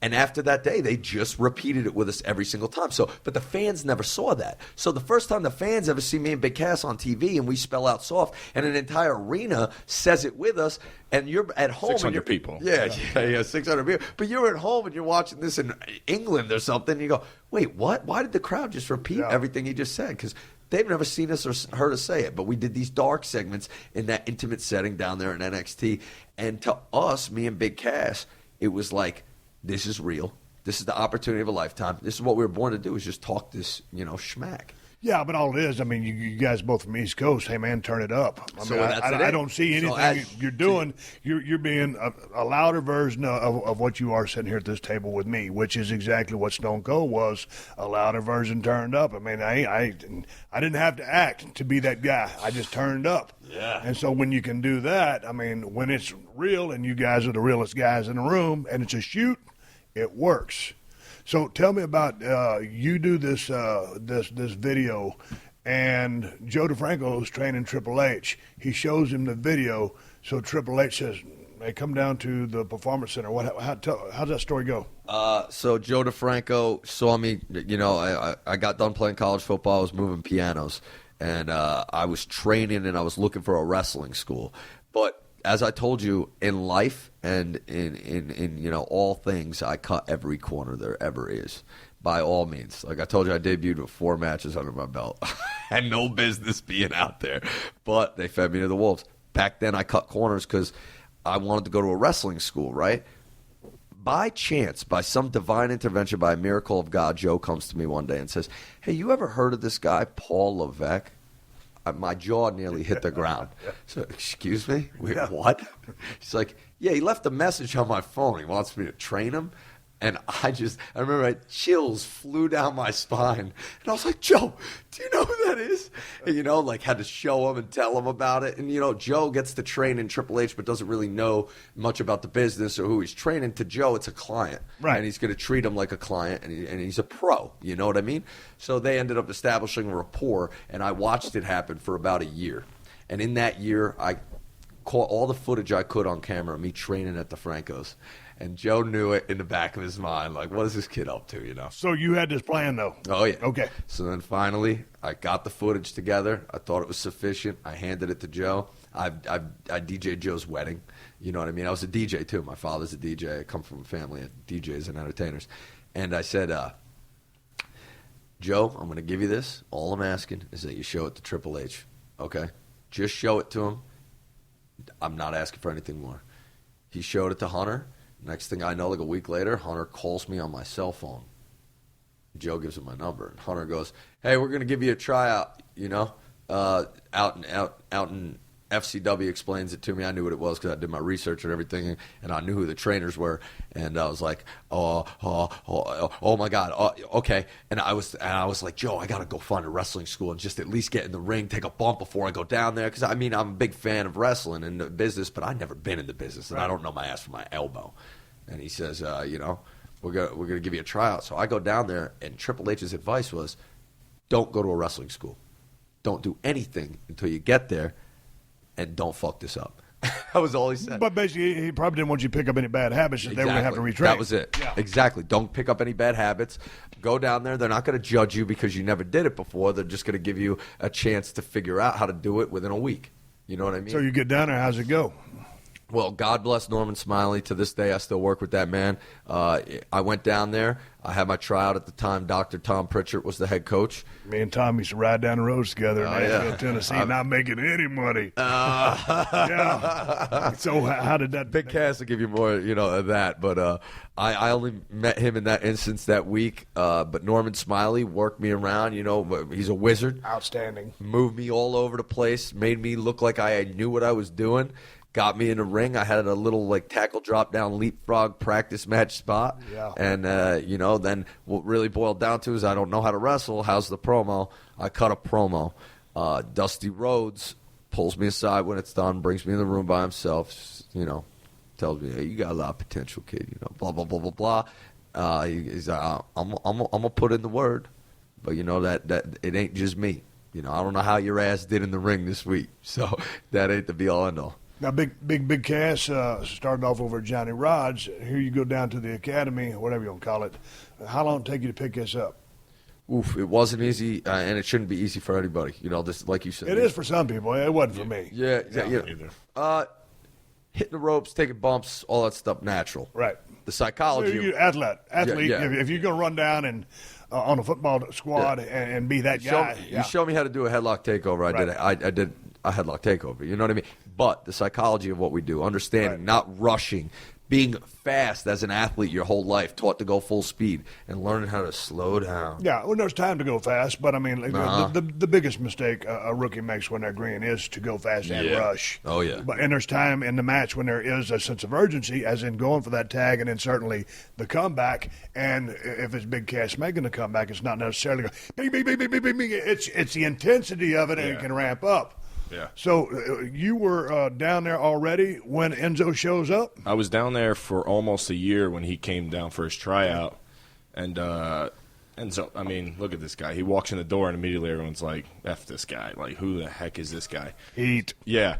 And after that day, they just repeated it with us every single time. But the fans never saw that. So the first time the fans ever see me and Big Cass on TV and we spell out soft, and an entire arena says it with us, and you're at home. 600 people. Yeah, 600 people. But you're at home and you're watching this in England or something, and you go, wait, what? Why did the crowd just repeat everything he just said? Because they've never seen us or heard us say it, but we did these dark segments in that intimate setting down there in NXT. And to us, me and Big Cass, it was like, this is real. This is the opportunity of a lifetime. This is what we were born to do, is just talk this, schmack. Yeah, but all it is, I mean, you guys both from East Coast, hey, man, turn it up. I don't see anything you're doing. You're being a louder version of what you are sitting here at this table with me, which is exactly what Stone Cold was, a louder version turned up. I mean, I didn't have to act to be that guy. I just turned up. Yeah. And so when you can do that, I mean, when it's real and you guys are the realest guys in the room and it's a shoot, it works. So tell me about you do this video, and Joe DeFranco is training Triple H. He shows him the video, so Triple H says, "Hey, come down to the Performance Center." How's that story go? So Joe DeFranco saw me. You know, I got done playing college football. I was moving pianos, and I was training, and I was looking for a wrestling school, but as I told you, in life and in you know all things, I cut every corner there ever is, by all means. Like I told you, I debuted with 4 matches under my belt. Had no business being out there, but they fed me to the wolves. Back then, I cut corners because I wanted to go to a wrestling school, right? By chance, by some divine intervention, by a miracle of God, Joe comes to me one day and says, "Hey, you ever heard of this guy, Paul Levesque?" My jaw nearly hit the ground. So, excuse me? Wait, what? He's like, yeah, he left a message on my phone. He wants me to train him. And I remember chills flew down my spine. And I was like, Joe, do you know who that is? And, you know, like had to show him and tell him about it. And, you know, Joe gets to train in Triple H but doesn't really know much about the business or who he's training. To Joe, it's a client. Right. And he's going to treat him like a client, and he's a pro. You know what I mean? So they ended up establishing a rapport, and I watched it happen for about a year. And in that year, I caught all the footage I could on camera of me training at the Francos. And Joe knew it in the back of his mind, like, what is this kid up to, you know? So you had this plan, though? Oh, yeah. Okay. So then finally, I got the footage together. I thought it was sufficient. I handed it to Joe. I DJ'd Joe's wedding. You know what I mean? I was a DJ, too. My father's a DJ. I come from a family of DJs and entertainers. And I said, Joe, I'm going to give you this. All I'm asking is that you show it to Triple H, okay? Just show it to him. I'm not asking for anything more. He showed it to Hunter. Next thing I know, like a week later, Hunter calls me on my cell phone. Joe gives him my number. And Hunter goes, hey, we're going to give you a tryout, you know, out in FCW. Explains it to me. I knew what it was because I did my research and everything, and I knew who the trainers were. And I was like, oh my God, okay. And I was like, Joe, I got to go find a wrestling school and just at least get in the ring, take a bump before I go down there. Because, I mean, I'm a big fan of wrestling and the business, but I've never been in the business, and I don't know my ass from my elbow. And he says, you know, we're gonna give you a tryout. So I go down there, and Triple H's advice was, don't go to a wrestling school. Don't do anything until you get there, and don't fuck this up. That was all he said. But basically, he probably didn't want you to pick up any bad habits that they were going to have to retrain. That was it. Yeah. Exactly. Don't pick up any bad habits. Go down there. They're not going to judge you because you never did it before. They're just going to give you a chance to figure out how to do it within a week. You know what I mean? So you get down there, how's it go? Well, God bless Norman Smiley. To this day, I still work with that man. I went down there. I had my tryout at the time. Dr. Tom Pritchard was the head coach. Me and Tom used to ride down the roads together in Nashville, Tennessee, not making any money. Yeah. So how did that? Big Cass will give you more, you know, of that. But I only met him in that instance that week. But Norman Smiley worked me around. You know, he's a wizard. Outstanding. Moved me all over the place. Made me look like I knew what I was doing. Got me in the ring. I had a little like tackle drop down leapfrog practice match spot. Yeah. And, you know, then what really boiled down to is I don't know how to wrestle. How's the promo? I cut a promo. Dusty Rhodes pulls me aside when it's done, brings me in the room by himself, you know, tells me, hey, you got a lot of potential, kid, you know, blah, blah, blah, blah, blah. He's like, I'm going to put in the word, but, you know, that it ain't just me. You know, I don't know how your ass did in the ring this week, so that ain't the be-all, end-all. Now, Big Cass started off over at Johnny Rodz. Here you go down to the academy, or whatever you want to call it. How long did it take you to pick this up? Oof, it wasn't easy, and it shouldn't be easy for anybody. You know, this, like you said. It is for some people. It wasn't for me. Yeah. Hitting the ropes, taking bumps, all that stuff, natural. Right. The psychology. So you're athlete. Yeah. If you're going to run down and on a football squad and be that guy. You show me how to do a headlock takeover. I did a headlock takeover. You know what I mean? But the psychology of what we do, understanding, not rushing, being fast as an athlete your whole life, taught to go full speed, and learning how to slow down. Yeah, well, there's time to go fast, but I mean, the biggest mistake a rookie makes when they're green is to go fast and rush. Oh, yeah. And there's time in the match when there is a sense of urgency, as in going for that tag, and then certainly the comeback. And if it's Big Cass making the comeback, it's not necessarily bing, bing, bing, bing, bing, bing, bing. It's the intensity of it, and it can ramp up. Yeah. So you were down there already when Enzo shows up? I was down there for almost a year when he came down for his tryout. And Enzo, I mean, look at this guy. He walks in the door and immediately everyone's like, F this guy. Like, who the heck is this guy? Heat. Yeah.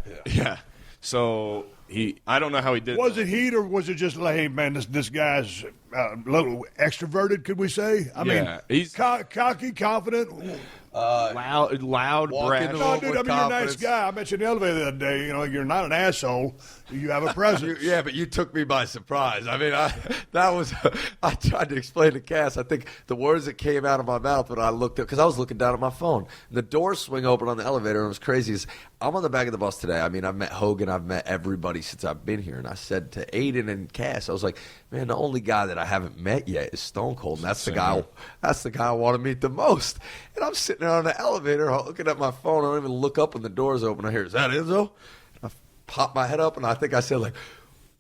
So I don't know how he did. Was it heat, or was it just like, hey, man, this guy's a little extroverted, could we say? I mean, he's cocky, confident. loud, brash. No, dude, I mean, you're a nice guy. I met you in the elevator the other day. You know, you're not an asshole. You have a presence. Yeah, but you took me by surprise. I mean, I tried to explain to Cass. I think the words that came out of my mouth when I looked up, because I was looking down at my phone. The doors swing open on the elevator, and it was crazy. I'm on the back of the bus today. I mean, I've met Hogan. I've met everybody since I've been here. And I said to Aiden and Cass, I was like, man, the only guy that I haven't met yet is Stone Cold. And that's the guy I want to meet the most. And I'm sitting there on the elevator looking at my phone. I don't even look up when the door's open. I hear, is that Enzo? I pop my head up, and I think I said, like,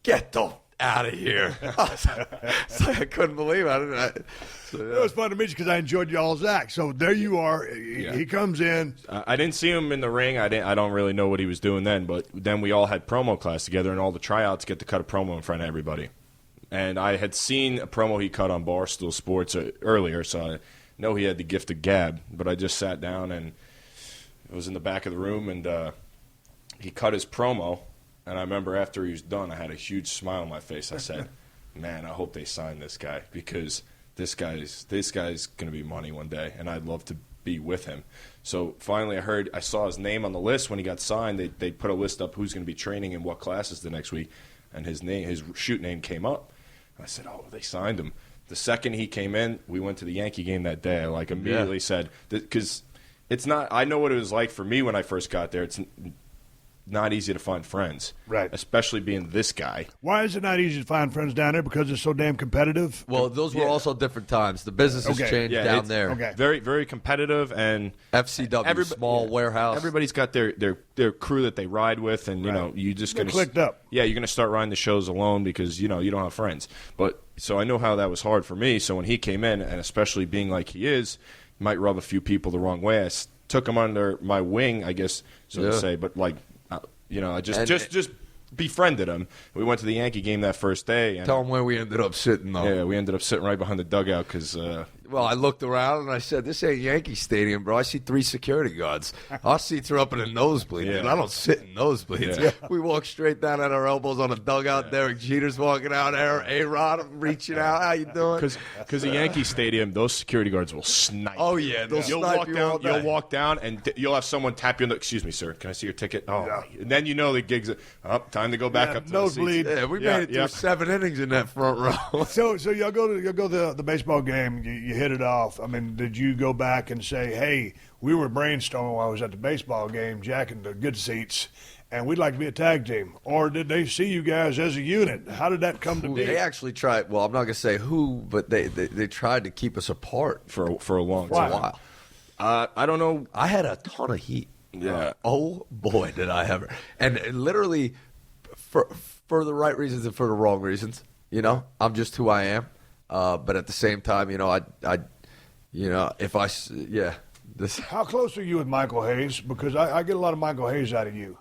get the out of here. I couldn't believe it. It was fun to meet you because I enjoyed y'all's act. So there you are. He comes in. I didn't see him in the ring. I don't really know what he was doing then. But then we all had promo class together, and all the tryouts get to cut a promo in front of everybody. And I had seen a promo he cut on Barstool Sports earlier, so I know he had the gift of gab. But I just sat down, and it was in the back of the room, and he cut his promo. And I remember after he was done, I had a huge smile on my face. I said, man, I hope they sign this guy, because this guy's going to be money one day, and I'd love to be with him. So finally I saw his name on the list when he got signed. They put a list up who's going to be training in what classes the next week, and his shoot name came up. I said, oh, they signed him. The second he came in, we went to the Yankee game that day. I immediately said, because it's not – I know what it was like for me when I first got there. It's not easy to find friends, right? Especially being this guy. Why is it not easy to find friends down there? Because it's so damn competitive. Well, those were also different times. The business has changed down there. Okay. Very, very competitive, and FCW, small warehouse. Everybody's got their crew that they ride with, and you know, you just gonna clicked up. Yeah, you're gonna start riding the shows alone because you don't have friends. But so I know how that was hard for me. So when he came in, and especially being like he is, he might rub a few people the wrong way. I took him under my wing, I guess, so to say. But like. I just befriended him. We went to the Yankee game that first day. And, tell him where we ended up sitting, though. Yeah, we ended up sitting right behind the dugout because well, I looked around and I said, this ain't Yankee Stadium, bro. I see 3 security guards. Our seats are up in the nosebleed, and I don't sit in nosebleeds. Yeah. We walk straight down at our elbows on the dugout. Derek Jeter's walking out there. A-Rod reaching out. How you doing? Because the Yankee Stadium, those security guards will snipe. Oh, yeah. They'll snipe you all day. You'll walk down, and you'll have someone tap you on the, excuse me, sir, can I see your ticket? Oh, and then you know the gig's up. Time to go back up to nosebleed. Yeah, we made it through 7 innings in that front row. So y'all go to the baseball game. You hit it off. I mean, did you go back and say, hey, we were brainstorming while I was at the baseball game, jacking the good seats, and we'd like to be a tag team? Or did they see you guys as a unit? How did that come to be? They actually tried. Well, I'm not going to say who, but they tried to keep us apart for a long time. For a while. I don't know. I had a ton of heat. Yeah. Oh, boy, did I ever. And literally for the right reasons and for the wrong reasons. I'm just who I am. But at the same time, How close are you with Michael Hayes? Because I get a lot of Michael Hayes out of you.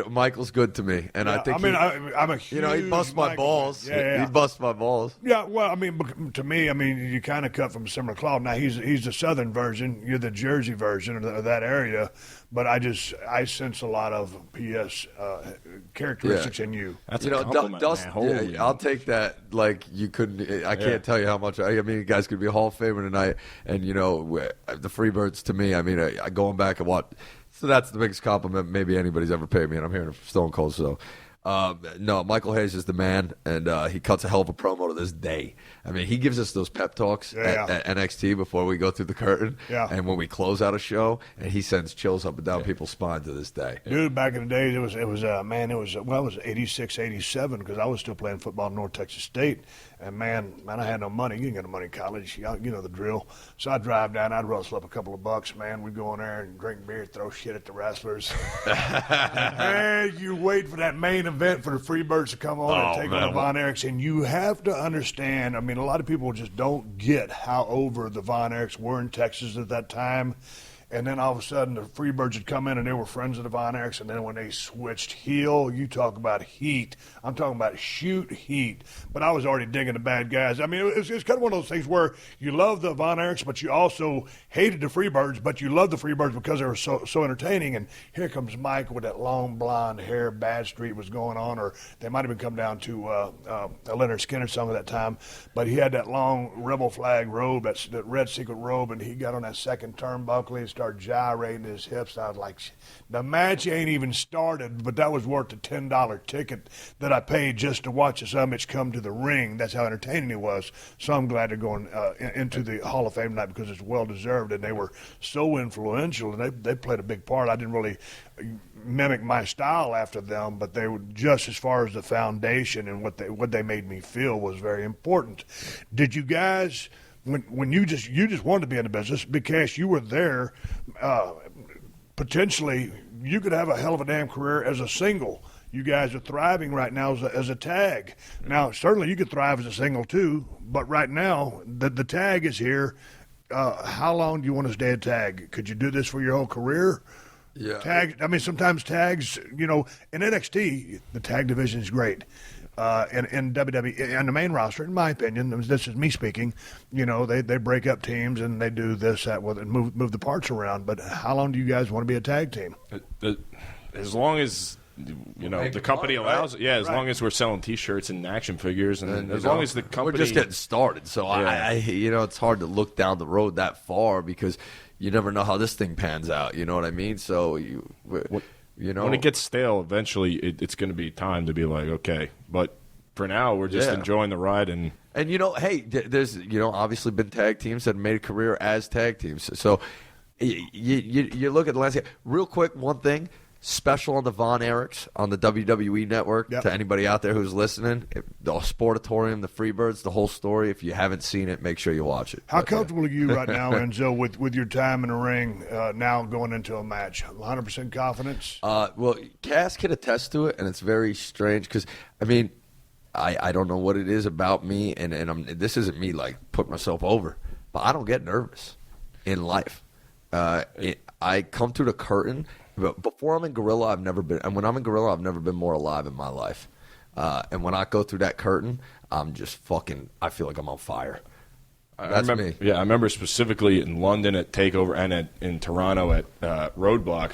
Michael's good to me, and I think I'm a huge he busts my balls. Yeah. He busts my balls. Yeah, well, to me, you kind of cut from a similar cloth. Now he's the Southern version. You're the Jersey version of that area. But I sense a lot of PS characteristics in you. That's a compliment, man. I'll take that. Like you couldn't. I can't tell you how much. You guys could be a Hall of Famer tonight, and the Freebirds to me. I going back and watch. So that's the biggest compliment maybe anybody's ever paid me, and I'm hearing it from Stone Cold. So No, Michael Hayes is the man, and he cuts a hell of a promo to this day. I mean, he gives us those pep talks at NXT before we go through the curtain, and when we close out a show, and he sends chills up and down people's spine to this day. Dude, back in the days, it was 86, 87, because I was still playing football in North Texas State, and man, I had no money. You didn't get no money in college. You know the drill. So I'd drive down, I'd rustle up a couple of bucks, man. We'd go in there and drink beer, throw shit at the wrestlers. Man, you wait for that main event for the Freebirds to come on and take on the Von Erichs, and you have to understand, I mean, a lot of people just don't get how over the Von Erichs were in Texas at that time. And then all of a sudden, the Freebirds had come in, and they were friends of the Von Erichs. And then when they switched heel, you talk about heat. I'm talking about shoot heat. But I was already digging the bad guys. I mean, it's kind of one of those things where you love the Von Erichs, but you also hated the Freebirds, but you loved the Freebirds because they were so entertaining. And here comes Mike with that long blonde hair. Bad Street was going on, or they might have been come down to Leonard Skinner song at that time. But he had that long rebel flag robe, that red secret robe, and he got on that second turnbuckle and started gyrating his hips. I was like, the match ain't even started, but that was worth the $10 ticket that I paid just to watch this bitch come to the ring. That's how entertaining it was. So I'm glad they're going into the Hall of Fame tonight because it's well-deserved, and they were so influential, and they played a big part. I didn't really mimic my style after them, but they were just as far as the foundation and what they made me feel was very important. Did you guys... When you just wanted to be in the business because you were there, potentially you could have a hell of a damn career as a single. You guys are thriving right now as a tag. Now, certainly you could thrive as a single too, but right now the tag is here. How long do you want to stay a tag? Could you do this for your whole career? Yeah. Tag. I mean, sometimes tags. In NXT, the tag division is great. In WWE, on the main roster, in my opinion, this is me speaking, they break up teams and they do this, that, and move the parts around. But how long do you guys want to be a tag team? As long as the company allows it. Yeah, as long as we're selling T-shirts and action figures, and as long as the company. We're just getting started, so I it's hard to look down the road that far because you never know how this thing pans out. You know what I mean? So when it gets stale, eventually it's going to be time to be like, okay. But for now, we're just enjoying the ride. And hey, there's obviously been tag teams that have made a career as tag teams. So you look at the landscape. Real quick, one thing. Special on the Von Erichs on the WWE Network. Yep. To anybody out there who's listening, the Sportatorium, the Freebirds, the whole story. If you haven't seen it, make sure you watch it. How comfortable are you right now, Enzo, with your time in the ring now going into a match? 100% confidence? Well, Cass can attest to it, and it's very strange because, I don't know what it is about me, and this isn't me like putting myself over, but I don't get nervous in life. I come through the curtain. But before I'm in Gorilla, I've never been. And when I'm in Gorilla, I've never been more alive in my life. And when I go through that curtain, I'm just fucking. I feel like I'm on fire. That's me. Yeah, I remember specifically in London at Takeover and in Toronto at Roadblock.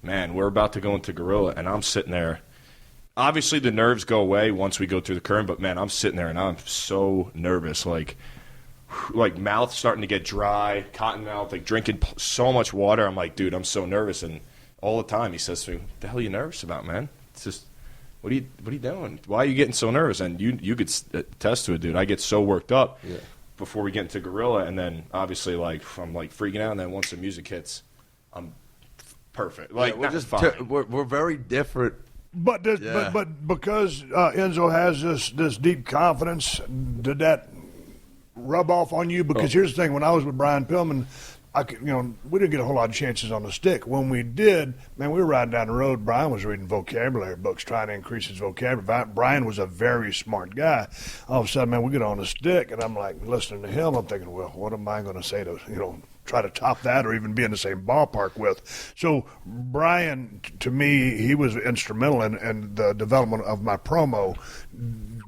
Man, we're about to go into Gorilla, and I'm sitting there. Obviously, the nerves go away once we go through the curtain. But man, I'm sitting there and I'm so nervous, like mouth starting to get dry, cotton mouth, like drinking so much water. I'm like, dude, I'm so nervous and. All the time, he says to me, "What the hell are you nervous about, man? It's just, what are you doing? Why are you getting so nervous?" And you could attest to it, dude. I get so worked up before we get into Gorilla, and then obviously I'm freaking out. And then once the music hits, I'm perfect. We're just we're very different. But because Enzo has this deep confidence, did that rub off on you? Because here's the thing: when I was with Brian Pillman. We didn't get a whole lot of chances on the stick. When we did, man, we were riding down the road. Brian was reading vocabulary books, trying to increase his vocabulary. Brian was a very smart guy. All of a sudden, man, we get on the stick, and I'm like listening to him. I'm thinking, well, what am I going to say to, try to top that or even be in the same ballpark with? So Brian, to me, he was instrumental in the development of my promo.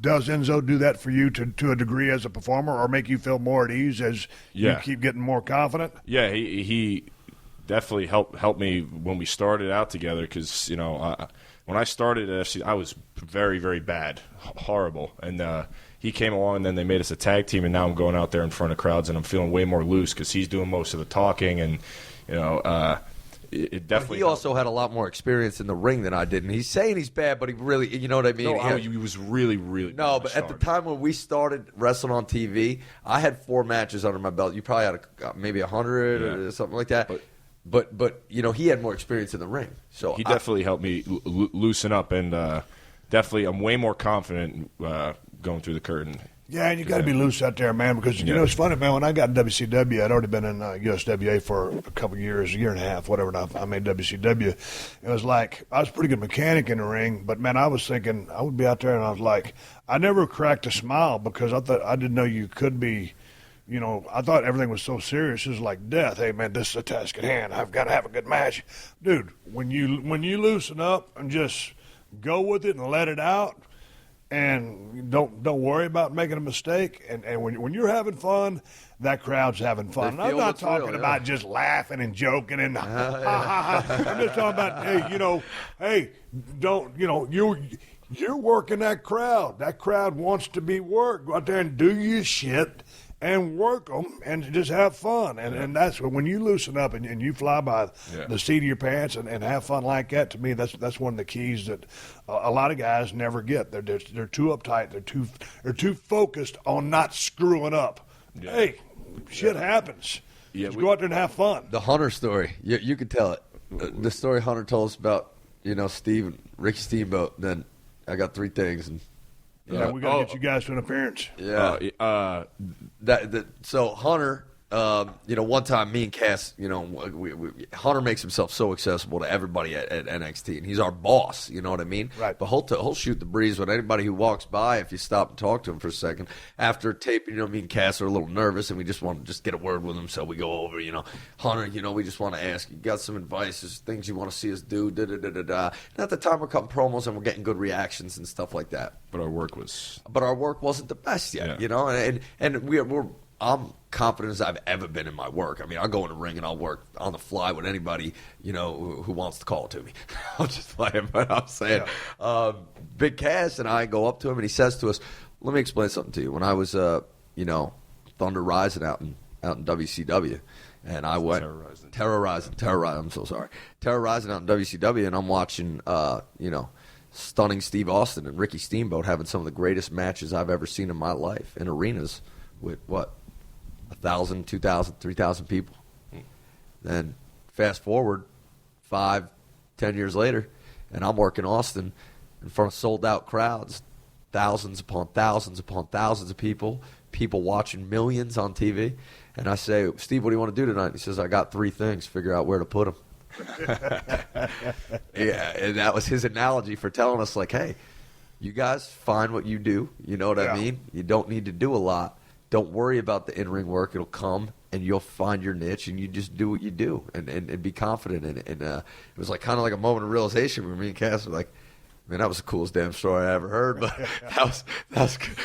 Does Enzo do that for you to a degree as a performer or make you feel more at ease as you keep getting more confident? Yeah, he definitely helped me when we started out together because, when I started at FC, I was very, very bad, horrible. And he came along and then they made us a tag team, and now I'm going out there in front of crowds and I'm feeling way more loose because he's doing most of the talking and, it definitely. He also had a lot more experience in the ring than I did, and he's saying he's bad, but he really, you know what I mean? No, he was really, really. No, but at the time when we started wrestling on TV, I had 4 matches under my belt. You probably had maybe 100 or something like that. But you know, he had more experience in the ring, so he definitely helped me loosen up, and definitely I'm way more confident going through the curtain. Yeah, and you got to be loose out there, man, because, you know, it's funny, man, when I got in WCW, I'd already been in USWA for a couple of years, a year and a half, whatever, and I made WCW. It was like, I was a pretty good mechanic in the ring, but, man, I was thinking, I would be out there, and I was like, I never cracked a smile because I didn't know you could be, you know, I thought everything was so serious. It was like death. Hey, man, this is a task at hand. I've got to have a good match. Dude, when you loosen up and just go with it and let it out, and don't worry about making a mistake. And when you're having fun, that crowd's having fun. And I'm not talking about just laughing and joking and I'm just talking about, you're working that crowd. That crowd wants to be worked. Go out there and do your shit and work them and just have fun. And that's when you loosen up and you fly by the seat of your pants and have fun like that. To me, that's one of the keys that a lot of guys never get. They're too uptight. They're too focused on not screwing up. Yeah. Hey, shit happens. Yeah, just go out there and have fun. The Hunter story, you could tell it. The story Hunter told us about, Ricky Steamboat. Then I got 3 things and. Yeah, we got to get you guys to an appearance. Yeah. So Hunter, one time me and Cass, Hunter makes himself so accessible to everybody at NXT, and he's our boss. You know what I mean? Right. But he'll shoot the breeze with anybody who walks by if you stop and talk to him for a second. After taping, me and Cass are a little nervous, and we just want to just get a word with him, so we go over. Hunter, we just want to ask you got some advice, there's things you want to see us do. Da da da da da. And at the time, we're cutting promos and we're getting good reactions and stuff like that. But our work wasn't the best yet, and I'm confident as I've ever been in my work. I mean, I'll go in the ring and I'll work on the fly with anybody, who wants to call it to me. I'll just playing, but I'm saying, Big Cass and I go up to him and he says to us, "Let me explain something to you. When I was, Thunder Rising out in WCW, and I went terrorizing. I'm so sorry, terrorizing out in WCW, and I'm watching, stunning Steve Austin and Ricky Steamboat having some of the greatest matches I've ever seen in my life in arenas with 1,000, 2,000, 3,000 people. Then fast forward 5, 10 years later, and I'm working Austin in front of sold-out crowds, thousands upon thousands upon thousands of people watching millions on TV. And I say, "Steve, what do you want to do tonight?" And he says, "I got 3 things. Figure out where to put them." Yeah, and that was his analogy for telling us, like, hey, you guys find what you do. You know what I mean? You don't need to do a lot. Don't worry about the in-ring work. It'll come, and you'll find your niche, and you just do what you do, and be confident in it. And it was like kind of like a moment of realization where me and Cass were like, man, that was the coolest damn story I ever heard, but that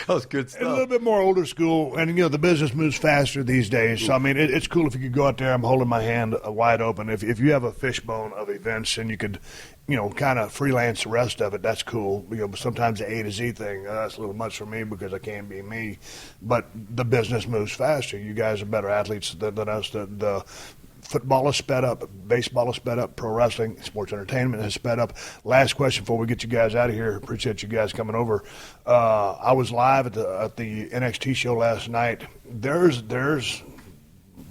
was good stuff. A little bit more older school, and the business moves faster these days. So I mean, it's cool if you could go out there. I'm holding my hand wide open. If you have a fishbone of events and you could, kind of freelance the rest of it, that's cool. Sometimes the A to Z thing, that's a little much for me because I can't be me. But the business moves faster. You guys are better athletes than us. The football is sped up, baseball is sped up, pro wrestling, sports entertainment has sped up. Last question before we get you guys out of here. Appreciate you guys coming over. I was live at the NXT show last night. There's the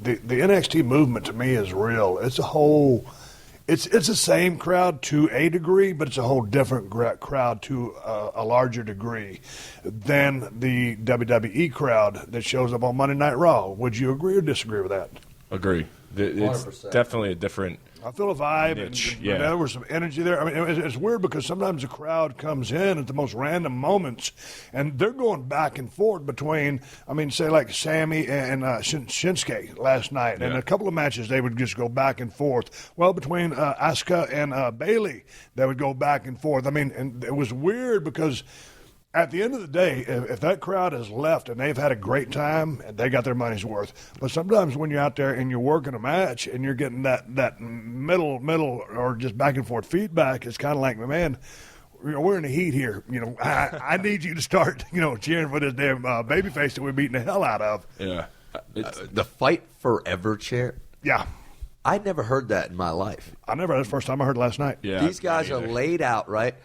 NXT movement to me is real. It's the same crowd to a degree, but it's a whole different crowd to a larger degree than the WWE crowd that shows up on Monday Night Raw. Would you agree or disagree with that? Agree. It's 100%. Definitely a different. I feel a vibe, and there was some energy there. I mean, it's weird because sometimes the crowd comes in at the most random moments, and they're going back and forth between, say like Sammy and Shinsuke last night, and a couple of matches they would just go back and forth. Well, between Asuka and Bayley, they would go back and forth. I mean, and it was weird because at the end of the day, if that crowd has left and they've had a great time, they got their money's worth. But sometimes when you're out there and you're working a match and you're getting that middle or just back and forth feedback, it's kind of like, man, we're in the heat here. I need you to start, cheering for this damn babyface that we're beating the hell out of. Yeah. The Fight Forever chair. Yeah. I never heard that in my life. I never. That's the first time I heard it last night. Yeah, These guys are laid out, right?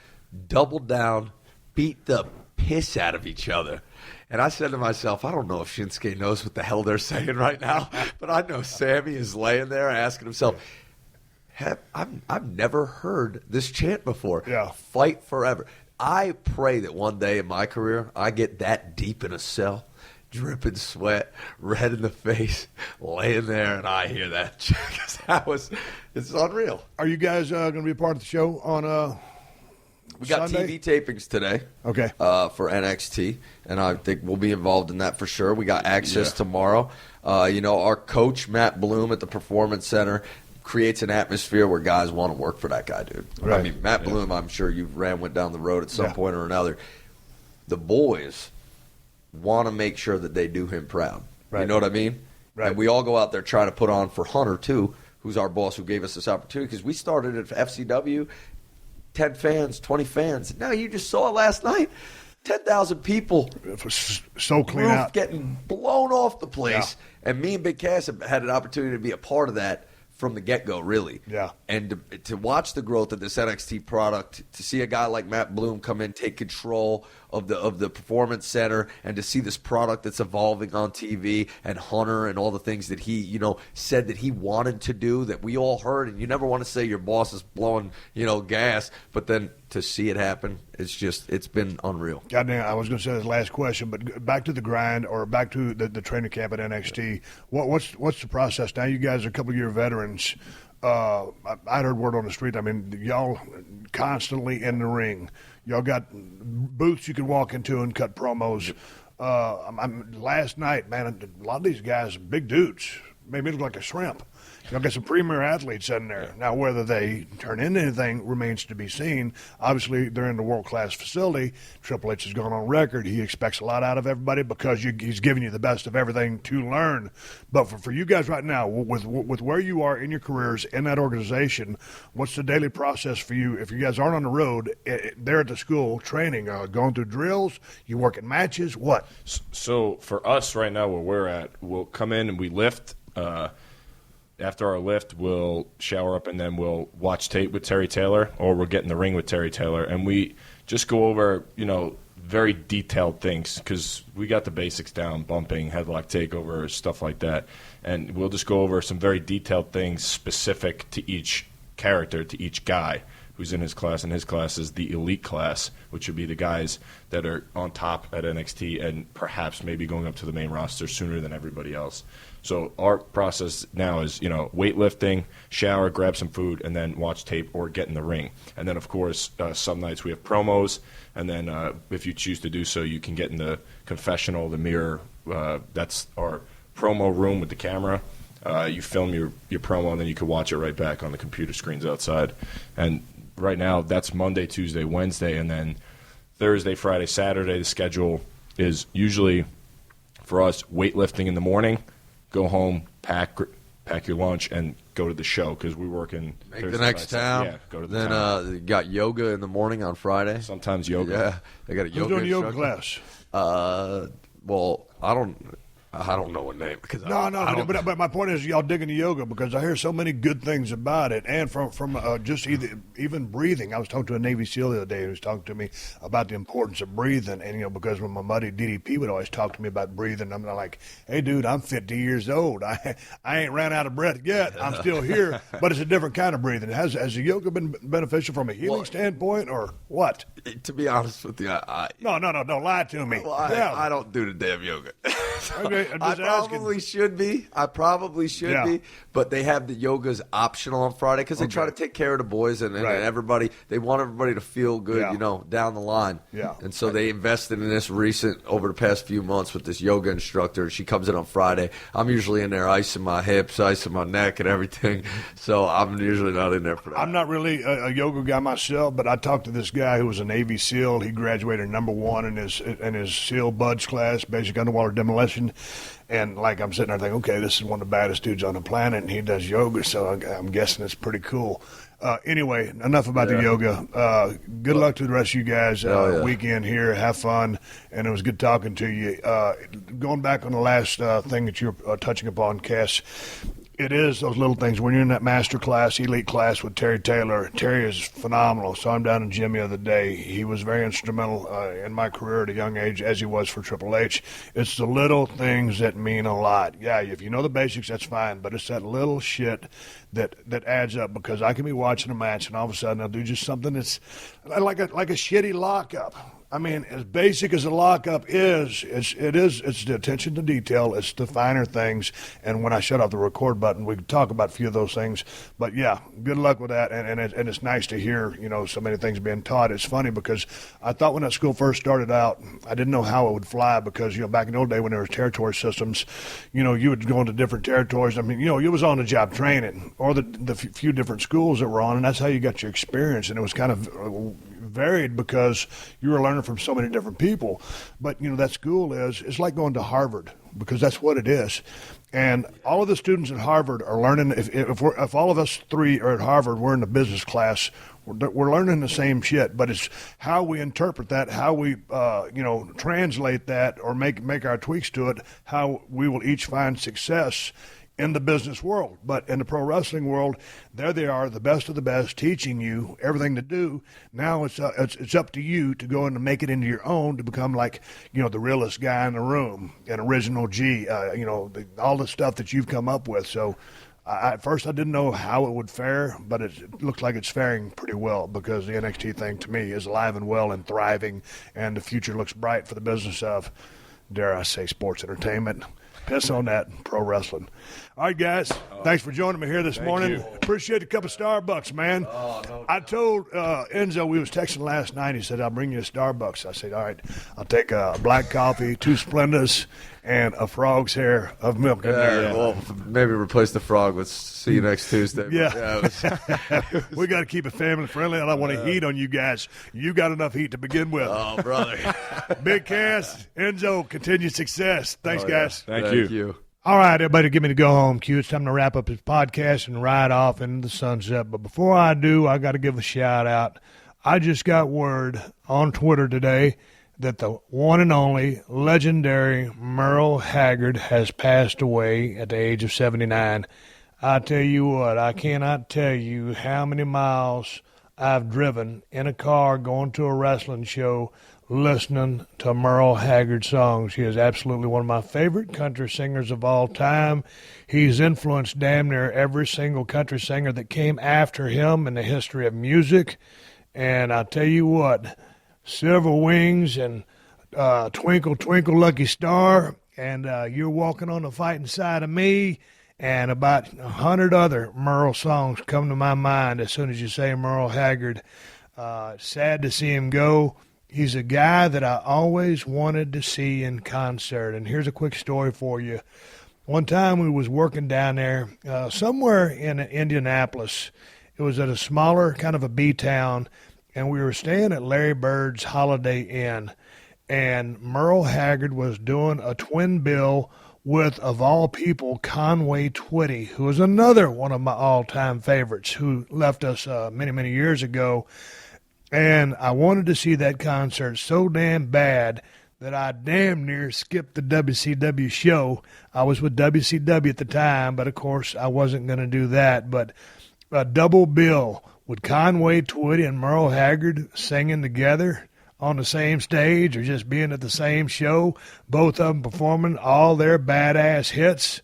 Doubled down, beat the piss out of each other. And I said to myself, I don't know if Shinsuke knows what the hell they're saying right now, but I know Sammy is laying there asking himself, I've never heard this chant before. Yeah. Fight forever. I pray that one day in my career I get that deep in a cell, dripping sweat, red in the face, laying there, and I hear that chant. It's unreal. Are you guys going to be a part of the show on We got Sunday? TV tapings today. Okay. For NXT, and I think we'll be involved in that for sure. We got access tomorrow. Our coach, Matt Bloom at the Performance Center, creates an atmosphere where guys want to work for that guy, dude. Right. I mean, Matt Bloom, I'm sure you went down the road at some point or another. The boys want to make sure that they do him proud. Right. You know what I mean? Right. And we all go out there trying to put on for Hunter, too, who's our boss who gave us this opportunity, because we started at FCW, 10 fans, 20 fans. Now you just saw it last night. 10,000 people. It was so clean Roof out. getting blown off the place. Yeah. And me and Big Cass have had an opportunity to be a part of that from the get-go, really. Yeah. And to watch the growth of this NXT product, to see a guy like Matt Bloom come in, take control of the Performance Center, and to see this product that's evolving on TV, and Hunter and all the things that he, said that he wanted to do that we all heard. And you never want to say your boss is blowing, gas, but then to see it happen, it's been unreal. Goddamn, I was going to say this last question, but back to the grind or back to the training camp at NXT. What's the process now? You guys are a couple year veterans. I heard word on the street. I mean, y'all constantly in the ring. Y'all got booths you can walk into and cut promos. Last night, man, a lot of these guys are big dudes. Made me look like a shrimp. Y'all got some premier athletes in there. Now, whether they turn into anything remains to be seen. Obviously, they're in the world-class facility. Triple H has gone on record. He expects a lot out of everybody because he's giving you the best of everything to learn. But for you guys right now, with where you are in your careers in that organization, what's the daily process for you? If you guys aren't on the road, they're at the school training, going through drills, you working matches, what? So for us right now where we're at, we'll come in and we lift. After our lift, we'll shower up and then we'll watch tape with Terry Taylor, or we'll get in the ring with Terry Taylor, and we just go over, very detailed things because we got the basics down, bumping, headlock takeover, stuff like that, and we'll just go over some very detailed things specific to each character, to each guy who's in his class, and his class is the elite class, which would be the guys that are on top at NXT and perhaps maybe going up to the main roster sooner than everybody else. So our process now is, weightlifting, shower, grab some food, and then watch tape or get in the ring. And then, of course, some nights we have promos, and then if you choose to do so, you can get in the confessional, the mirror. That's our promo room with the camera. You film your promo, and then you can watch it right back on the computer screens outside. And right now, that's Monday, Tuesday, Wednesday, and then Thursday, Friday, Saturday. The schedule is usually, for us, weightlifting in the morning, go home, pack your lunch, and go to the show because we work in Make Thursday, the next Friday, town. Yeah, go to the then town. you got yoga in the morning on Friday. Sometimes yoga. Yeah, they got a Who's yoga doing the yoga instructor. class? Well, I don't know what name because But my point is, y'all digging the yoga because I hear so many good things about it, and from just even breathing. I was talking to a Navy SEAL the other day who was talking to me about the importance of breathing, and because when my buddy DDP would always talk to me about breathing, I'm like, hey dude, I'm 50 years old. I ain't ran out of breath yet. I'm still here, but it's a different kind of breathing. Has the yoga been beneficial from a healing standpoint, or what? To be honest with you, No, don't lie to me. Well, I don't do the damn yoga. Okay, I'm just probably should be. Be. But they have the yogas optional on Friday because they try to take care of the boys and everybody. They want everybody to feel good, down the line. Yeah. And so they invested in this over the past few months with this yoga instructor. She comes in on Friday. I'm usually in there icing my hips, icing my neck and everything. So I'm usually not in there for that. I'm not really a yoga guy myself, but I talked to this guy who was a Navy SEAL. He graduated #1 in his SEAL Buds class, basic underwater demolition. And I'm sitting there thinking, okay, this is one of the baddest dudes on the planet, and he does yoga, so I'm guessing it's pretty cool. Anyway, enough about the yoga. Good luck to the rest of you guys. Weekend here. Have fun. And it was good talking to you. Going back on the last thing that you were touching upon, Cass, It is those little things. When you're in that master class, elite class with Terry Taylor, Terry is phenomenal. Saw him down in gym the other day. He was very instrumental in my career at a young age, as he was for Triple H. It's the little things that mean a lot. Yeah, if you know the basics, that's fine, but it's that little shit that adds up, because I can be watching a match and all of a sudden I'll do just something that's like a shitty lockup. I mean, as basic as a lockup is, it's the attention to detail. It's the finer things. And when I shut off the record button, we can talk about a few of those things. But yeah, good luck with that. And it's nice to hear, so many things being taught. It's funny because I thought when that school first started out, I didn't know how it would fly, because, back in the old day when there were territory systems, you would go into different territories. I mean, you was on the job training, or the few different schools that were on, and that's how you got your experience. And it was kind of varied because you were learning from so many different people. But that school it's like going to Harvard, because that's what it is. And all of the students at Harvard are learning. If all of us three are at Harvard, we're in the business class. We're learning the same shit, but it's how we interpret that, how we translate that, or make our tweaks to it, how we will each find success in the business world. But in the pro wrestling world, there they are, the best of the best, teaching you everything to do. Now it's up to you to go in and make it into your own, to become like, the realest guy in the room, an original G, all the stuff that you've come up with. So at first I didn't know how it would fare, but it looks like it's faring pretty well, because the NXT thing to me is alive and well and thriving, and the future looks bright for the business of, dare I say, sports entertainment. Piss on that, pro wrestling. All right, guys. Thanks for joining me here this morning. You. Appreciate a cup of Starbucks, man. I told Enzo, we was texting last night. He said, I'll bring you a Starbucks. I said, all right, I'll take a black coffee, 2 Splendas, and a frog's hair of milk in there. Well, maybe replace the frog with see you next Tuesday. Yeah. We got to keep it family friendly. I don't want to heat on you guys. You got enough heat to begin with. Oh, brother. Big Cass, Enzo, continued success. Thanks, guys. Thank you. All right, everybody, give me the go-home cue. It's time to wrap up this podcast and ride off into the sunset. But before I do, I got to give a shout-out. I just got word on Twitter today that the one and only legendary Merle Haggard has passed away at the age of 79. I tell you what, I cannot tell you how many miles I've driven in a car going to a wrestling show listening to Merle Haggard songs. He is absolutely one of my favorite country singers of all time. He's influenced damn near every single country singer that came after him in the history of music. And I tell you what, Silver Wings and Twinkle, Twinkle, Lucky Star, and You're Walking on the Fighting Side of Me, and about 100 other Merle songs come to my mind as soon as you say Merle Haggard. Sad to see him go. He's a guy that I always wanted to see in concert. And here's a quick story for you. One time we was working down there somewhere in Indianapolis. It was at a smaller kind of a B-town, and we were staying at Larry Bird's Holiday Inn. And Merle Haggard was doing a twin bill with, of all people, Conway Twitty, who was another one of my all-time favorites, who left us many, many years ago. And I wanted to see that concert so damn bad that I damn near skipped the WCW show. I was with WCW at the time, but of course I wasn't going to do that. But a double bill with Conway Twitty and Merle Haggard singing together on the same stage, or just being at the same show, both of them performing all their badass hits.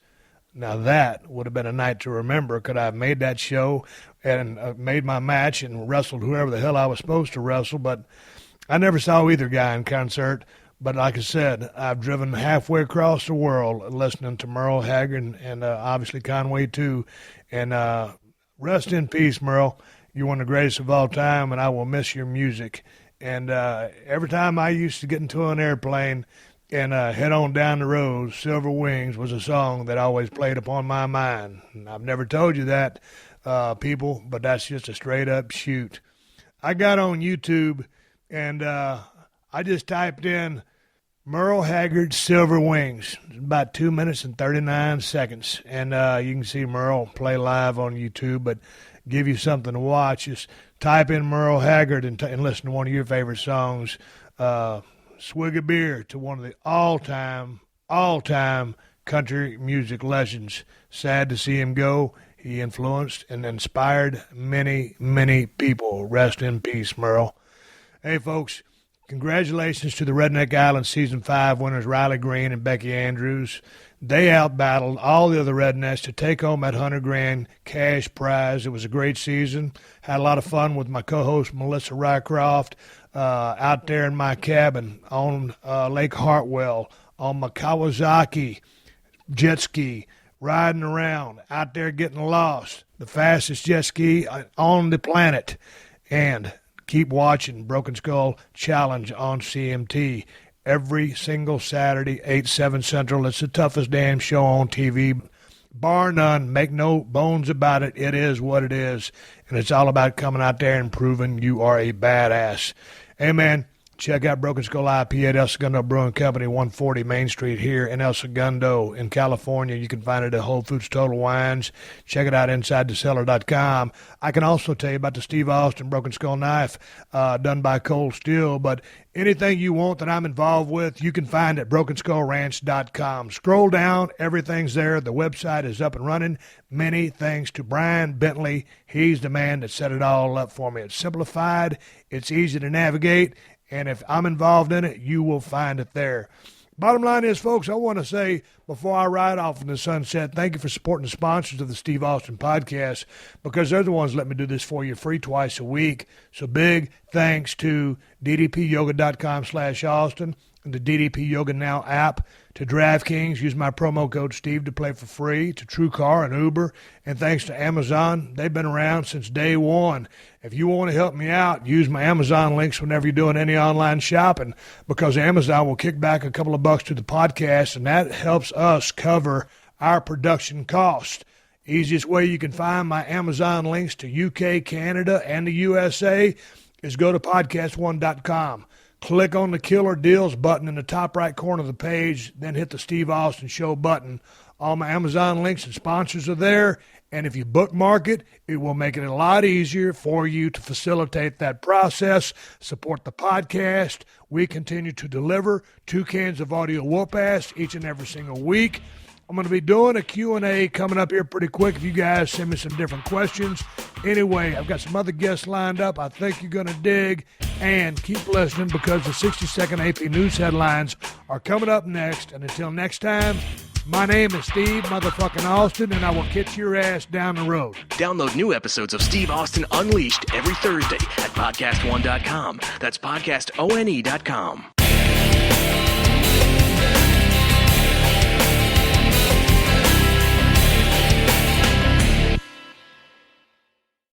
Now that would have been a night to remember. Could I have made that show and made my match and wrestled whoever the hell I was supposed to wrestle? But I never saw either guy in concert. But like I said, I've driven halfway across the world listening to Merle Haggard and obviously Conway too. And rest in peace, Merle. You're one of the greatest of all time, and I will miss your music. And every time I used to get into an airplane and head on down the road, Silver Wings was a song that always played upon my mind. And I've never told you that, people, but that's just a straight-up shoot. I got on YouTube, and I just typed in Merle Haggard Silver Wings. It's about 2 minutes and 39 seconds. And you can see Merle play live on YouTube, but give you something to watch. Just type in Merle Haggard and listen to one of your favorite songs. Swig a beer to one of the all-time country music legends. Sad to see him go. He influenced and inspired many, many people. Rest in peace, Merle. Hey, folks, congratulations to the Redneck Island Season 5 winners, Riley Green and Becky Andrews. They outbattled all the other rednecks to take home that $100,000 cash prize. It was a great season. Had a lot of fun with my co-host, Melissa Rycroft, out there in my cabin on Lake Hartwell, on my Kawasaki jet ski, riding around, out there getting lost, the fastest jet ski on the planet. And keep watching Broken Skull Challenge on CMT every single Saturday, 8, 7 Central. It's the toughest damn show on TV, bar none. Make no bones about it. It is what it is, and it's all about coming out there and proving you are a badass. Hey, man, check out Broken Skull IPA at El Segundo Brewing Company, 140 Main Street here in El Segundo in California. You can find it at Whole Foods Total Wines. Check it out InsideTheCellar.com. I can also tell you about the Steve Austin Broken Skull knife done by Cold Steel, but anything you want that I'm involved with, you can find at BrokenSkullRanch.com. Scroll down, everything's there. The website is up and running. Many thanks to Brian Bentley. He's the man that set it all up for me. It's simplified, it's easy to navigate, and if I'm involved in it, you will find it there. Bottom line is, folks, I want to say before I ride off in the sunset, thank you for supporting the sponsors of the Steve Austin podcast, because they're the ones that let me do this for you free twice a week. So big thanks to ddpyoga.com/Austin and the DDP Yoga Now app, to DraftKings, use my promo code Steve to play for free, to TrueCar and Uber, and thanks to Amazon. They've been around since day one. If you want to help me out, use my Amazon links whenever you're doing any online shopping, because Amazon will kick back a couple of bucks to the podcast, and that helps us cover our production cost. Easiest way you can find my Amazon links to UK, Canada, and the USA is go to PodcastOne.com. Click on the Killer Deals button in the top right corner of the page, then hit the Steve Austin Show button. All my Amazon links and sponsors are there, and if you bookmark it, it will make it a lot easier for you to facilitate that process. Support the podcast. We continue to deliver 2 cans of audio whoop-ass each and every single week. I'm going to be doing a Q&A coming up here pretty quick if you guys send me some different questions. Anyway, I've got some other guests lined up I think you're going to dig, and keep listening because the 60-second AP News headlines are coming up next. And until next time, my name is Steve motherfucking Austin, and I will catch your ass down the road. Download new episodes of Steve Austin Unleashed every Thursday at PodcastOne.com. That's PodcastOne.com.